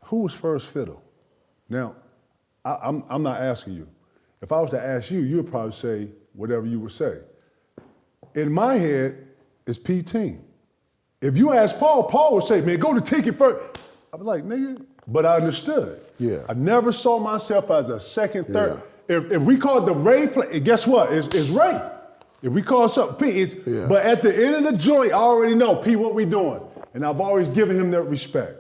Who was first fiddle? Now, I'm not asking you. If I was to ask you, you'd probably say whatever you would say. In my head, it's P-Team. If you ask Paul would say, man, go to ticket first. I'd be like, nigga, but I understood. Yeah. I never saw myself as a second, third. Yeah. If we called the Ray play, guess what? It's Ray. If we call something P, but at the end of the joint, I already know, P, what we doing. And I've always given him that respect.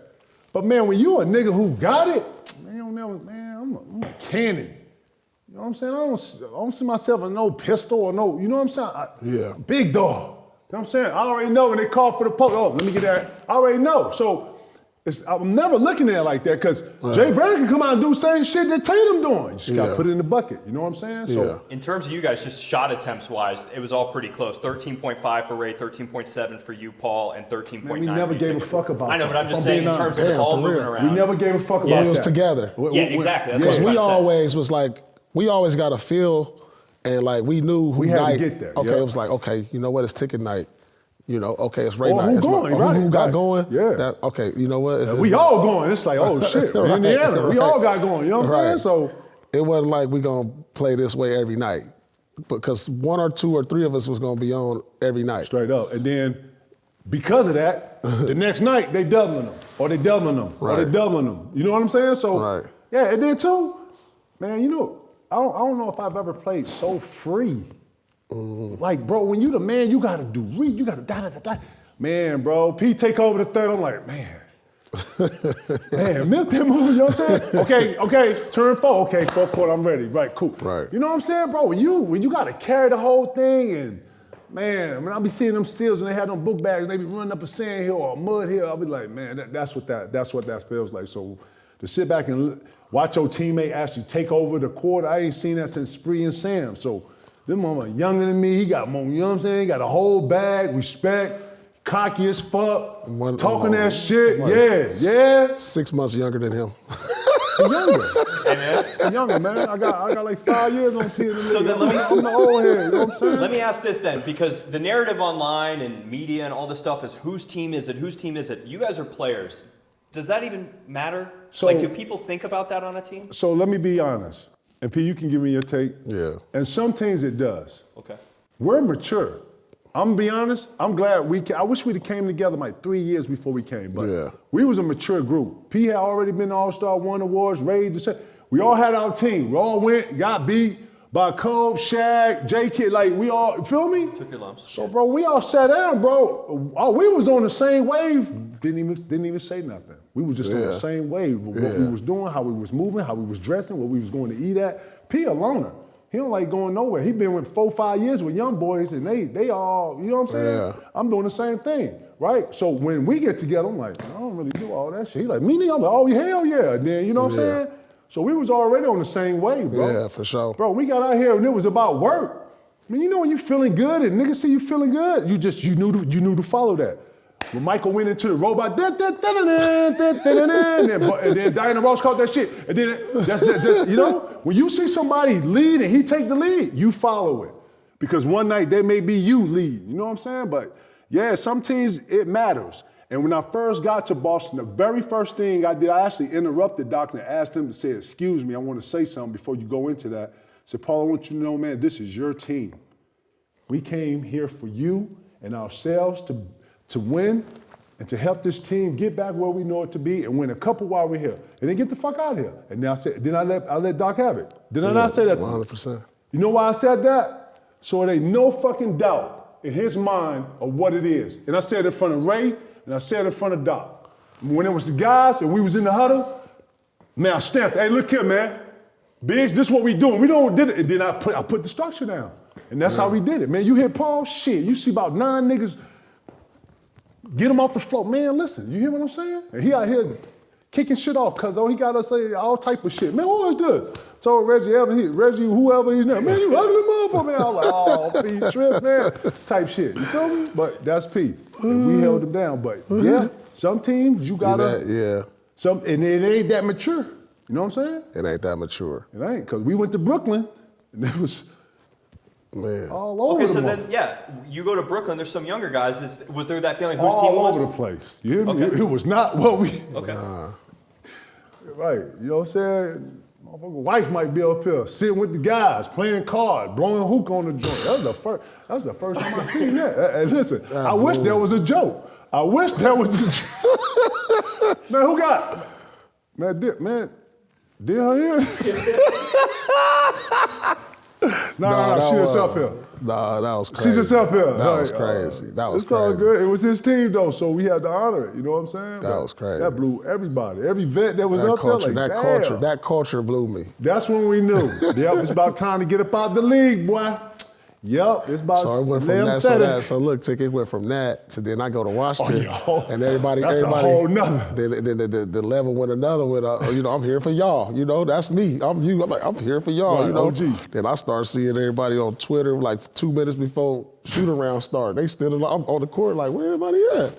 But man, when you a nigga who got it, man, I'm a cannon. You know what I'm saying? I don't see myself as no pistol or no, you know what I'm saying? Big dog. You know what I'm saying? I already know when they call for the post, let me get that. I already know. So I'm never looking at it like that because Jay Brown can come out and do the same shit that Tatum doing. You just got to put it in the bucket. You know what I'm saying? So in terms of you guys, just shot attempts wise, it was all pretty close. 13.5 for Ray, 13.7 for you, Paul, and 13.9. We never gave a fuck about that. I know, but I'm just saying in terms of the ball moving around. We never gave a fuck about that. We was together. Yeah, exactly. Because we always was like, we always got a feel and like we knew who we had to get there. Okay, it was like, okay, you know what, it's ticket night. You know, okay, it's Ray or night. Who going, right? Who got going? Yeah. Okay, you know what? We all going. It's like, oh shit, we're Indiana. We all got going. You know what I'm saying? So it wasn't like we gonna play this way every night, because one or two or three of us was gonna be on every night. Straight up, and then because of that, the next night they doubling them, or they doubling them, or they doubling them. You know what I'm saying? So yeah, and then too, man, you know, I don't know if I've ever played so free. Like, bro, when you the man, you gotta do you gotta da. Man, bro, P take over the third. I'm like, man, milk that move. You know what I'm saying? Okay, turn four. Okay, fourth quarter, I'm ready. Right, cool. Right. You know what I'm saying, bro? When you gotta carry the whole thing, and man, I mean, I'll be seeing them steals and they have them book bags and they be running up a sand hill or a mud hill. I'll be like, man, that's what that feels like. So to sit back and watch your teammate actually take over the court, I ain't seen that since Spree and Sam. So this mama younger than me, he got more, you know what I'm saying? He got a whole bag, respect, cocky as fuck, talking that shit. Yeah. 6 months younger than him. Younger, man. I got like 5 years on TV. So then I'm the old head, you know what I'm saying? Let me ask this then, because the narrative online and media and all this stuff is whose team is it? You guys are players. Does that even matter? So, like, do people think about that on a team? So let me be honest. And P, you can give me your take. Yeah. And some teams it does. Okay. We're mature. I'm gonna be honest. I'm glad I wish we'd have came together like 3 years before we came. But we was a mature group. P had already been All-Star, won awards, raised the set. We all had our team. We all went, got beat. by Kobe, Shaq, J-Kid, like we all, feel me? Took your lumps. So, bro, we all sat down, bro. Oh, we was on the same wave. Didn't even say nothing. We was just on the same wave. What we was doing, how we was moving, how we was dressing, what we was going to eat at. P a loner. He don't like going nowhere. He been with 4-5 years with young boys, and they all, you know what I'm saying? Yeah. I'm doing the same thing, right? So when we get together, I'm like, I don't really do all that shit. He like, me neither. I'm like, oh, hell yeah. And then, you know what I'm saying? So we was already on the same wave, bro. Yeah, for sure. Bro, we got out here and it was about work. I mean, you know when you feeling good and niggas see you feeling good, you knew to follow that. When Michael went into the robot, and then Diana Ross caught that shit. And then that's you know, when you see somebody lead and he take the lead, you follow it. Because one night there may be you lead, you know what I'm saying? But yeah, some teams, it matters. And when I first got to Boston, the very first thing I did, I actually interrupted Doc and asked him to say, excuse me, I want to say something before you go into that. I said, Paul, I want you to know, man, this is your team. We came here for you and ourselves to win and to help this team get back where we know it to be and win a couple while we're here. And then get the fuck out of here. And then I let Doc have it. Did I not say that? 100%. You know why I said that? So there ain't no fucking doubt in his mind of what it is. And I said it in front of Ray, and I said it in front of Doc. When it was the guys and we was in the huddle, man, I stamped, hey, look here, man. Biggs, this is what we doing. We don't did it. And then I put the structure down. And that's how we did it. Man, you hit Paul, shit, you see about 9 niggas, get him off the floor. Man, listen, you hear what I'm saying? And he out here kicking shit off, cuz he got us say all type of shit. Man, who is this? Told Reggie, whoever he's now, man, you ugly motherfucker, man. I was like, oh, P trip, man. Type shit, you feel me? But that's P. And we held him down. But yeah, some teams you gotta, and it ain't that mature. You know what I'm saying? It ain't that mature. It ain't, because we went to Brooklyn, and it was all over Okay, so the then, you go to Brooklyn, there's some younger guys. Was there that feeling whose team all was? over the place. You hear me? It was not what we... Okay. Right, you know what I'm saying? Motherfucker wife might be up here sitting with the guys, playing cards, blowing hook on the joint. That was the first time I seen that. And listen, I wish there was a joke. I wish there was a joke. Man, who got... Man, did her here? Nah, she just up here. Nah, that was crazy. She's just up here. That was crazy. That was it's crazy. all good. It was his team though, so we had to honor it. You know what I'm saying? That was crazy. That blew everybody. Every vet that was That up culture, there, like, that culture blew me. That's when we knew. Yep, it's about time to get up out the league, boy. Yep, it's about So it went from that. So look, it went from that to then I go to Washington, and everybody. That's a whole nother. Then the level went another with, I'm here for y'all. You know, that's me. I'm you. I'm here for y'all. Right, you know. OG. Then I start seeing everybody on Twitter like 2 minutes before shoot around start. They still I'm on the court like, where everybody at?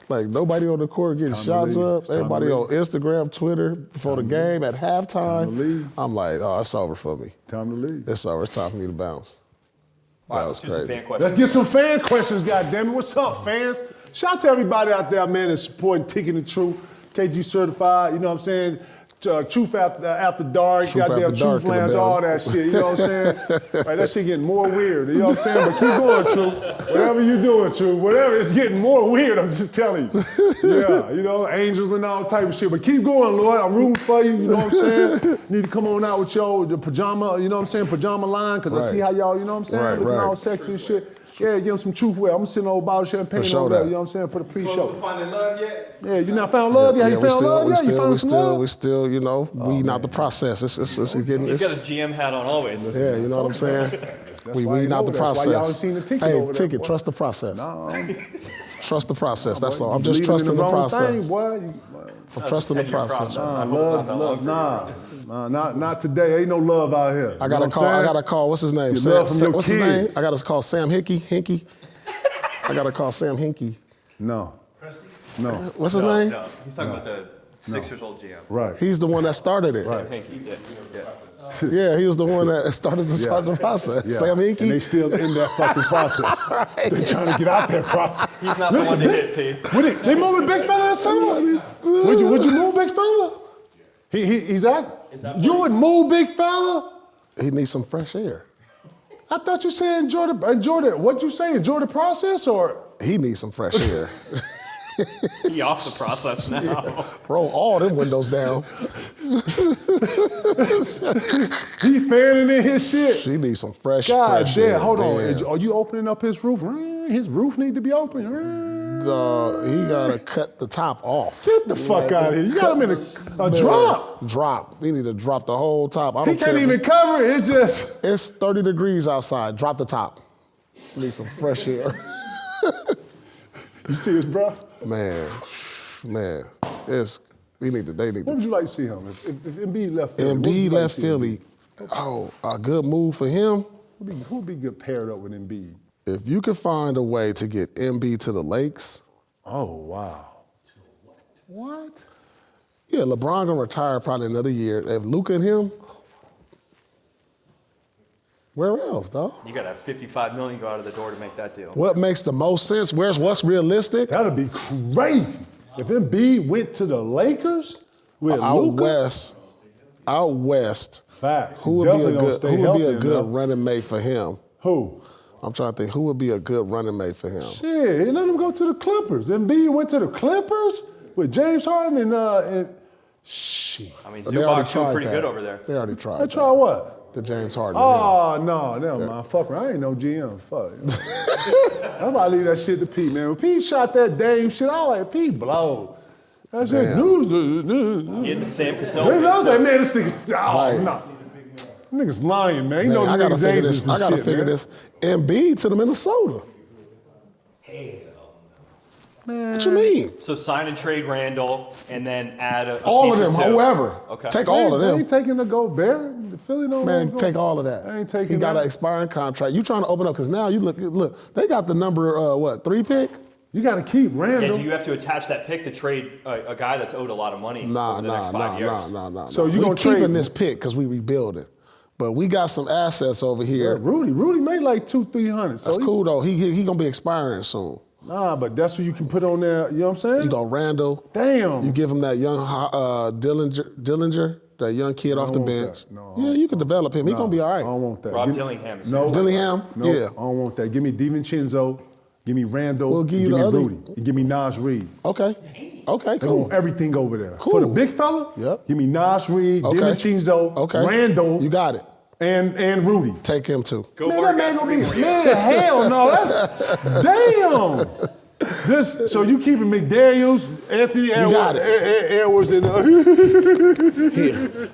Like nobody on the court getting shots up. Everybody on Instagram, Twitter before the game at halftime. I'm like, oh, it's over for me. Time to leave. It's over. It's time for me to bounce. All right, let's do some fan questions. Let's get some fan questions, goddammit. What's up, fans? Shout out to everybody out there, man, that's supporting Ticking the Truth, KG certified, you know what I'm saying? Truth after dark, goddamn Truth Lounge, all that shit, you know what I'm saying? Right, that shit getting more weird, you know what I'm saying? But keep going, Truth. Whatever you doing, Truth, whatever, it's getting more weird, I'm just telling you. Yeah, you know, angels and all type of shit. But keep going, Lord, I'm rooting for you, you know what I'm saying? Need to come on out with your pajama, you know what I'm saying, pajama line, because I see how y'all, you know what I'm saying, looking all sexy and shit. Yeah, give them some truth wear. I'm gonna send a old bottle of champagne over there, you know what I'm saying, for the pre-show. Finding love yet? Yeah, you not found love yet? You found love yet? You found some love? We still, you know, weeding out the process. It's getting. He's got his GM hat on always. Yeah, you know what I'm saying? We weeding out the process. That's why y'all ain't seen the ticket over there, Ticket, boy. trust the process. No. Trust the process, that's all. I'm You just believing trusting in the wrong process. thing, boy. I'm trusting the process. Not today. Ain't no love out here. I gotta call, what's his name? What's his name? I gotta call Sam Hinkie. I gotta call Sam Hinkie. No. No. What's his name? No, he's talking about the 6-year-old GM. Right. He's the one that started it. Right. Hanky, Yeah, he was the one that started the process. Yeah. Sam Hinkie. And they still in that fucking process. They trying to get out that process. He's not the one to hit, P. They moving Big Fella or something? Would you move Big Fella? He's out? You would move Big Fella? He needs some fresh air. I thought you said enjoy the, what'd you say, enjoy the process or? He needs some fresh air. He off the process now. Roll all them windows down. He fanning in his shit. She needs some fresh God air. damn, hold on. Damn. Are you opening up his roof? His roof need to be open. He gotta cut the top off. Get the fuck out of here. You got him in a drop. Drop. He need to drop the whole top. I don't He can't care. even cover it. It's just. It's 30 degrees outside. Drop the top. Need some fresh air. You see his bro? Man. They need to. What would you like to see him? If Embiid left Philly? Embiid left Philly. Oh, a good move for him. Who would be good paired up with Embiid? If you could find a way to get Embiid to the Lakes. Oh, wow. What? Yeah, LeBron gonna retire probably another year. If Luka and him, where else, dog? You got to have $55 million go out of the door to make that deal. What makes the most sense? What's realistic? That'd be crazy. If Embiid went to the Lakers with Luka. Out west. Facts. Who would be a good running mate for him? Who? I'm trying to think. Who would be a good running mate for him? Shit, he let him go to the Clippers. Embiid went to the Clippers with James Harden and shit. I mean, They already Zubac's doing tried pretty that. good over there. They already tried. They tried what? The James Harden. Oh, no, never mind. Fuck me. I ain't no GM. Fuck. I'm about to leave that shit to Pete, man. When Pete shot that Dame shit, I was like, Pete blow. That's just news. He had the Sam I Cassell. was like, man, this nigga, Right. no. Niggas lying, man. You know I gotta niggas figure agents this. I gotta shit, figure man. this. Embiid to the Minnesota. Man. What you mean? So sign and trade Randall and then add a All piece of them, or two. however. Okay. Take all of They them. ain't taking the Gobert. The Philly don't Man, want take all of that. I ain't taking He got that. an expiring contract. You trying to open up because now you look. They got the number 3 pick. You got to keep Randall. And do you have to attach that pick to trade a guy that's owed a lot of money over the next 5 years? Nah. So you we gonna keeping trade this pick because we rebuilding, but we got some assets over here. Yeah, Rudy made like 200-300. So That's cool though. He gonna be expiring soon. Nah, but that's who you can put on there. You know what I'm saying? You go Randall. Damn. You give him that young Dillinger, that young kid off the want bench. that. No, yeah, you can develop him. He gonna be all I right. don't want that. Rob Give- Dillingham is No. Dillingham? No, Yeah. I don't want that. Give me DiVincenzo. Give me Randall. We'll give you give the me other- Rudy. And give me Nas Reed. Okay, They cool. want everything over there. Cool. For the big fella, Yep. give me Nas Reed, Okay. DiVincenzo, Okay, Randall, You got it. and Rudy. Take him too. Go Man, Bird that man got gonna be, 3 man, hell no, that's, damn. So you keeping McDaniels, Anthony got Edwards, and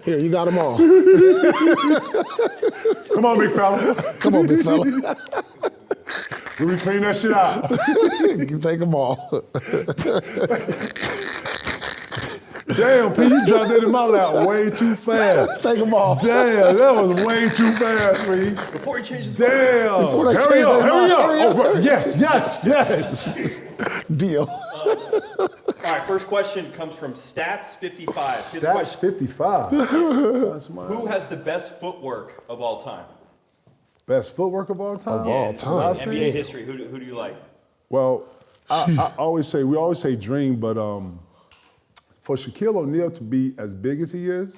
Here, you got them all. come on, big fella. Come on, big fella. We clean that shit out. You can take them all. Damn, P, you dropped that in my lap way too fast. Take them all. Damn, that was way too fast, P. Before he changes Damn. Before they Hurry change up, their hurry mind. up. Hurry up, Oh, hurry up. yes. Deal. All right, first question comes from Stats55. His That's question, 55. That's my who has the best footwork of all time? best footwork of all time. Of all time. NBA history, who do you like? Well, I always say dream, but for Shaquille O'Neal to be as big as he is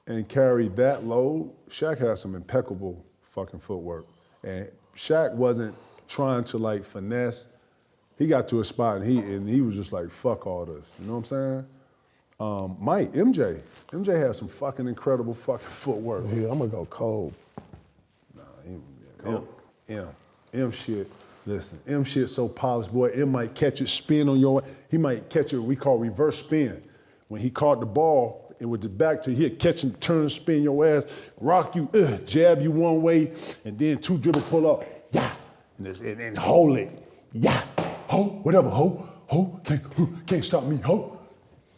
and carry that load, Shaq has some impeccable fucking footwork. And Shaq wasn't trying to like finesse. He got to a spot and he was just like, fuck all this. You know what I'm saying? MJ has some fucking incredible fucking footwork. Yeah, I'm gonna go cold. M shit. Listen, M shit so polished, boy. M might catch it, spin on your. He might catch it. We call reverse spin. When he caught the ball and with the back to, he'd catch and turn, spin your ass, rock you, jab you one way, and then 2 dribble pull up, yeah, and hold it, yeah, ho, whatever, ho, can't stop me, ho,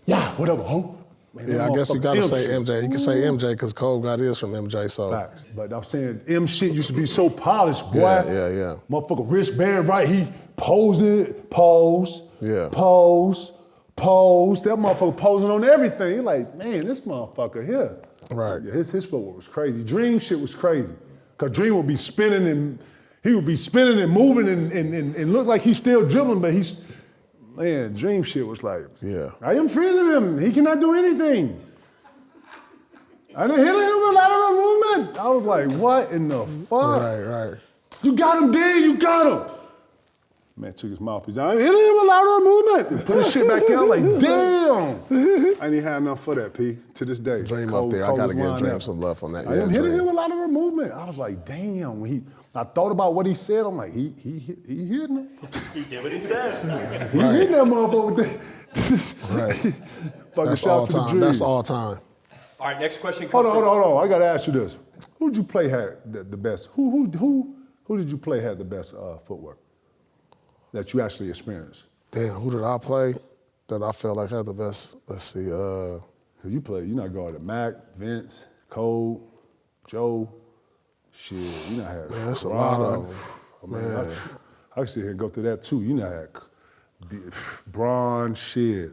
yeah, whatever, ho. Man, Yeah, I guess you gotta M say shit. MJ. You can say MJ because Cole got his from MJ. So Facts. But I'm saying M shit used to be so polished, boy. Yeah. Motherfucker wristband right, he posing, pose. Yeah. Pose. That motherfucker posing on everything. You're like, man, this motherfucker here. Right. Yeah, his footwork was crazy. Dream shit was crazy. Cause Dream would be spinning and he would be spinning and moving and look like he's still dribbling, but he's, man, Dream shit was like, Yeah. I am freezing him. He cannot do anything. I didn't hit him with a lot of movement. I was like, what in the fuck? right. You got him there, you got him. Man took his mouthpiece. I'm hitting him with lateral movement. Put his shit back in. I'm like, damn. I ain't had enough for that, P. To this day. Dream up there. I got to give Dream some love on that. I am hitting him with lateral movement. I was like, damn. I thought about what he said. I'm like, he hitting him. He did what he said. He hitting that motherfucker with that. Right. That's all time. That's all time. All right, next question comes Hold on. I got to ask you this. Who'd you play had the best? Who did you play had the best footwork that you actually experienced? Damn, who did I play that I felt like had the best? Let's see. You not guarded Mac, Vince, Cole, Joe. Shit, you not had. Man, that's a lot of them. Man. I can sit here and go through that too. You not had Braun, shit.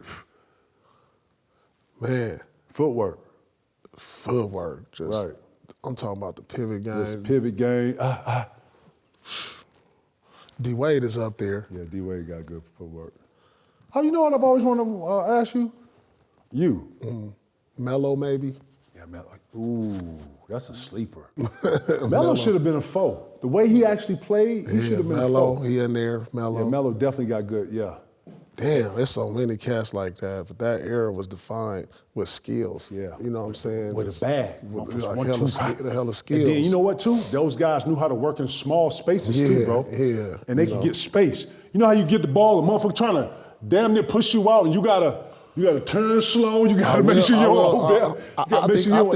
Man. Footwork. Just. Right. I'm talking about the pivot game. This pivot game. D-Wade is up there. Yeah, D-Wade got good footwork. Oh, you know what I've always wanted to ask you? Melo, maybe? Yeah, Melo. Ooh, that's a sleeper. Melo should have been a foe. The way he actually played, he should have been a foe. He in there, Melo. Yeah, Melo definitely got good, yeah. Damn, there's so many cats like that, but that era was defined with skills. Yeah. You know what I'm saying? With a bag. With the hell of skills. And then you know what, too? Those guys knew how to work in small spaces, too, bro. Yeah. And they could get space. You know how you get the ball, the motherfucker trying to damn near push you out, and you gotta turn slow. You gotta make sure your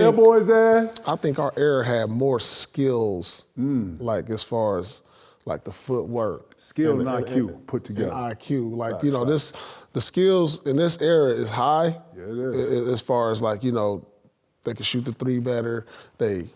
elbow is there. I think our era had more skills, like as far as like the footwork. Skill and IQ put together. And IQ, like the skills in this era is high. Yeah, it is. As far as like they can shoot the three better. They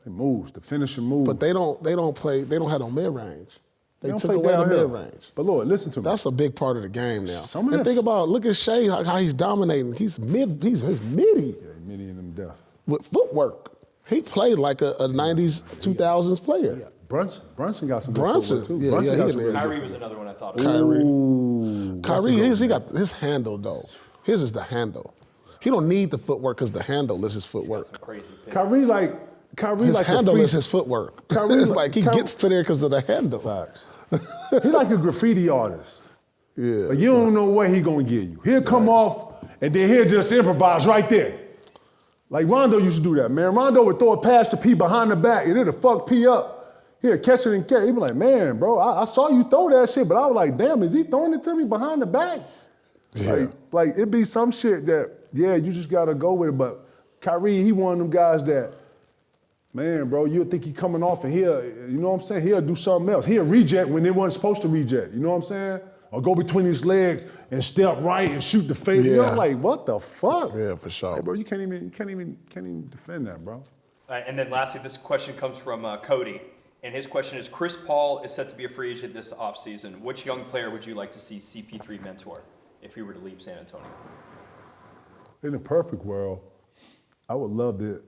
moves, the finishing move. But they don't have no mid range. They took away the mid range. But Lord, listen to me. That's a big part of the game now. And think about, look at Shea, how he's dominating. He's midi. Yeah, midi in them death. With footwork. He played like a 90s, 2000s player. Yeah. Brunson got some good Brunson, too. yeah, Brunson got some Kyrie was another one I thought of. Kyrie, he got his handle though. His is the handle. He don't need the footwork because the handle is his footwork. Kyrie his handle is his footwork. Kyrie he gets to there because of the handle. Facts. He like a graffiti artist. Yeah. Like you don't know where he gonna get you. He'll come off and then he'll just improvise right there. Like Rondo used to do that, man. Rondo would throw a pass to P behind the back and it'll fuck P up. He'll catch it and catch. He'd be like, man, bro, I saw you throw that shit, but I was like, damn, is he throwing it to me behind the back? Yeah. Like it be some shit that, yeah, you just gotta go with it. But Kyrie, he one of them guys that, man, bro, you'll think he coming off and he'll, you know what I'm saying? He'll do something else. He'll reject when they wasn't supposed to reject. You know what I'm saying? Or go between his legs and step right and shoot the face. Yeah. You know, I'm like, what the fuck? Yeah, for sure. Like, bro, you can't even defend that, bro. And then lastly, this question comes from Cody. And his question is, Chris Paul is set to be a free agent this offseason. Which young player would you like to see CP3 mentor if he were to leave San Antonio? In a perfect world, I would love to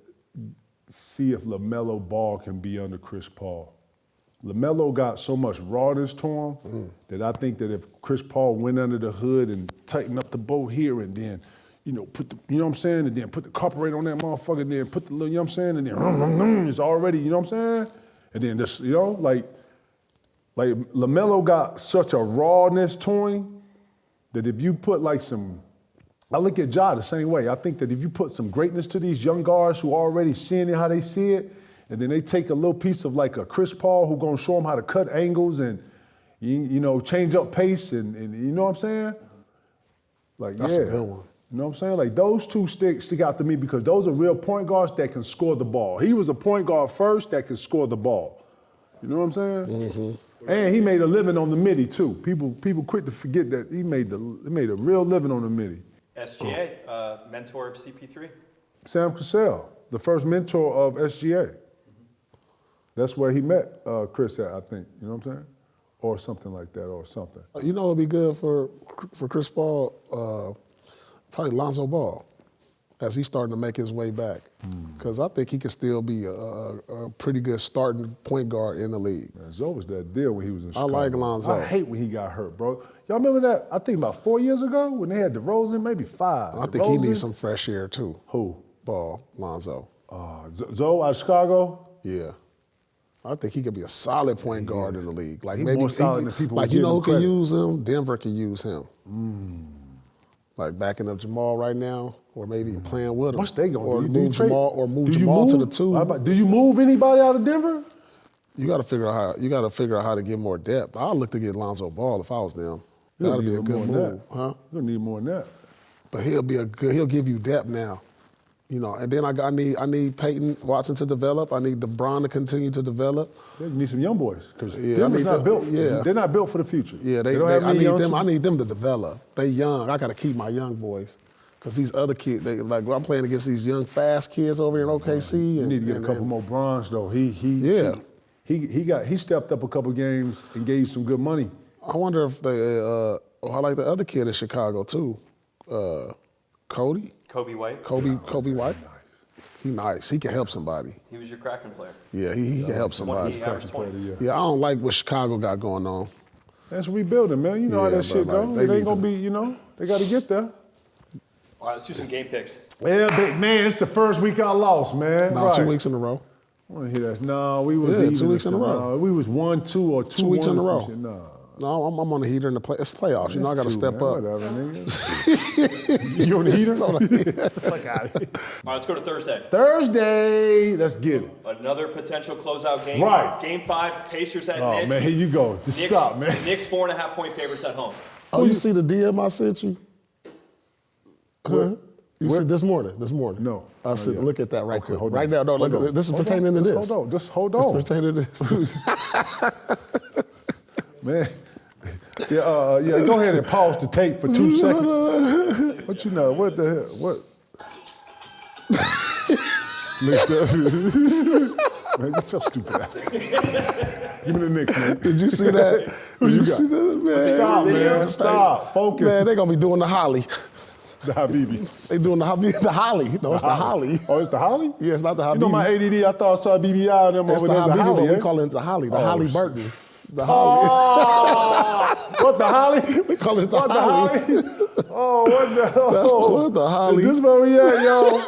see if LaMelo Ball can be under Chris Paul. LaMelo got so much rawness to him that I think that if Chris Paul went under the hood and tightened up the boat here and then, put the, you know what I'm saying, and then put the carburetor on that motherfucker and then put the little, you know what I'm saying, and then it's already, you know what I'm saying? And then just, like LaMelo got such a rawness to him that if you put like some, I look at Ja the same way. I think that if you put some greatness to these young guards who are already seeing it how they see it, and then they take a little piece of like a Chris Paul who gonna show them how to cut angles and, change up pace and you know what I'm saying? Like, That's a good one. You know what I'm saying? Like those two stick out to me because those are real point guards that can score the ball. He was a point guard first that can score the ball. You know what I'm saying? Mm-hmm. And he made a living on the midi too. People quick to forget that he made a real living on the midi. SGA, mentor of CP3. Sam Cassell, the first mentor of SGA. That's where he met Chris at, I think. You know what I'm saying? Or something like that, or something. You know what would be good for Chris Paul? Probably Lonzo Ball, as he's starting to make his way back. Because I think he could still be a pretty good starting point guard in the league. Man, Zoe was that deal when he was in Chicago. I like Lonzo. I hate when he got hurt, bro. Y'all remember that? I think about 4 years ago when they had DeRozan, maybe 5. I think he needs some fresh air too. Who? Ball, Lonzo. Zoe out of Chicago? Yeah. I think he could be a solid point guard in the league. Like He's maybe more solid than people like would give who him could credit. use him? Denver could use him. Like backing up Jamal right now, or maybe playing with him. What's they gonna or do? move Jamal, or move Jamal to the 2. Do you move anybody out of Denver? You got to figure out how to get more depth. I'll look to get Lonzo Ball if I was them. You'll That'd be need a good more than move, that. huh? You'll need more than that. But he'll give you depth now, you know. And then I need Peyton Watson to develop. I need LeBron to continue to develop. Yeah, you need some young boys because Yeah, Denver's not built. yeah. They're not built for the future. Yeah, I need them to develop. They young. I got to keep my young boys. Because these other kids, I'm playing against these young, fast kids over here in OKC. You need to get a couple more bronze though. He stepped up a couple games and gave you some good money. I wonder if I like the other kid in Chicago too, Kobe White. Kobe White. He nice. He can help somebody. He was your Kraken player. Yeah, he can help somebody. 180 average 20. Yeah, I don't like what Chicago got going on. That's rebuilding, man. You know how that shit goes. It ain't gonna be, they got to get there. All right, let's do some game picks. Yeah, big man, it's the first week I lost, man. No, 2 weeks in a row. I want to hear that. No, we was even 2 weeks in a row. No, we was 1-2 or 2-1. 2 weeks in a row. No. No, I'm on the heater in the it's playoffs. You know, I got to step up. Whatever, nigga. You on the heater? Fuck out of here. All right, let's go to Thursday. Thursday, let's get it. Another potential closeout game. Right. Game 5, Pacers at Oh, Knicks. man, here you go. Just stop, man. Knicks 4.5-point favorites at home. Oh, you see the DM I sent you? Huh? You see this morning? No. I said, look at that right quick. hold Right on. now, no, Hold look, on. this is Hold pertaining on. to Just this. Just hold on. It's pertaining to this. Man. Yeah, go ahead and pause the tape for 2 seconds. What you know? What the hell? What? Man, get your stupid ass. Give me the Knicks, man. Did you see that? Did you see that, man? Stop, man. Stop. Focus. Man, they're going to be doing the Holly. The Habibi. They doing the Holly. No, it's the Holly. Oh, it's the Holly? Yeah, it's not the Habibi. You know my ADD, I thought I saw BBI and them It's over the there. The Habibi, Holly, but eh? we call it the Holly. The Oh, Holly shit. Burton. The Holly. Oh, what the Holly? We call it the What Holly. the Holly? Oh, what the hell? That's what the Holly. Is this where we at, yo?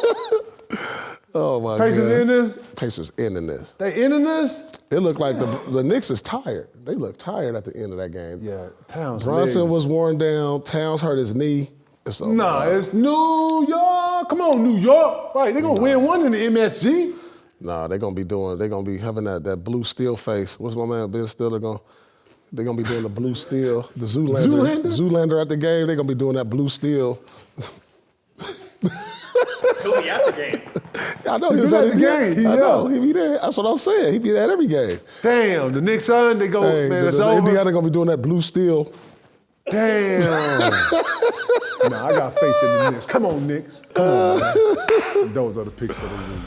Oh, my Pacers God. in this? Pacers ending this. They ending this? It looked like the Knicks is tired. They look tired at the end of that game. Yeah, Towns. Bronson was worn down. Towns hurt his knee. It's over. Nah, it's New York. Come on, New York. Right, they're going to win one in the MSG. Nah, they're gonna be having that blue steel face. What's my man Ben Stiller they're gonna be doing the blue steel, the Zoolander. Zoolander at the game, they're gonna be doing that blue steel. He'll be at the game. I know he's at the game. I know, Yeah. he be there. That's what I'm saying. He be at every game. Damn, the Knicks on, they go, Hey, man, it's the over. Indiana gonna be doing that blue steel. Damn. Nah, I got faith in the Knicks. Come on, Knicks. Come on, man. Those are the picks of the week.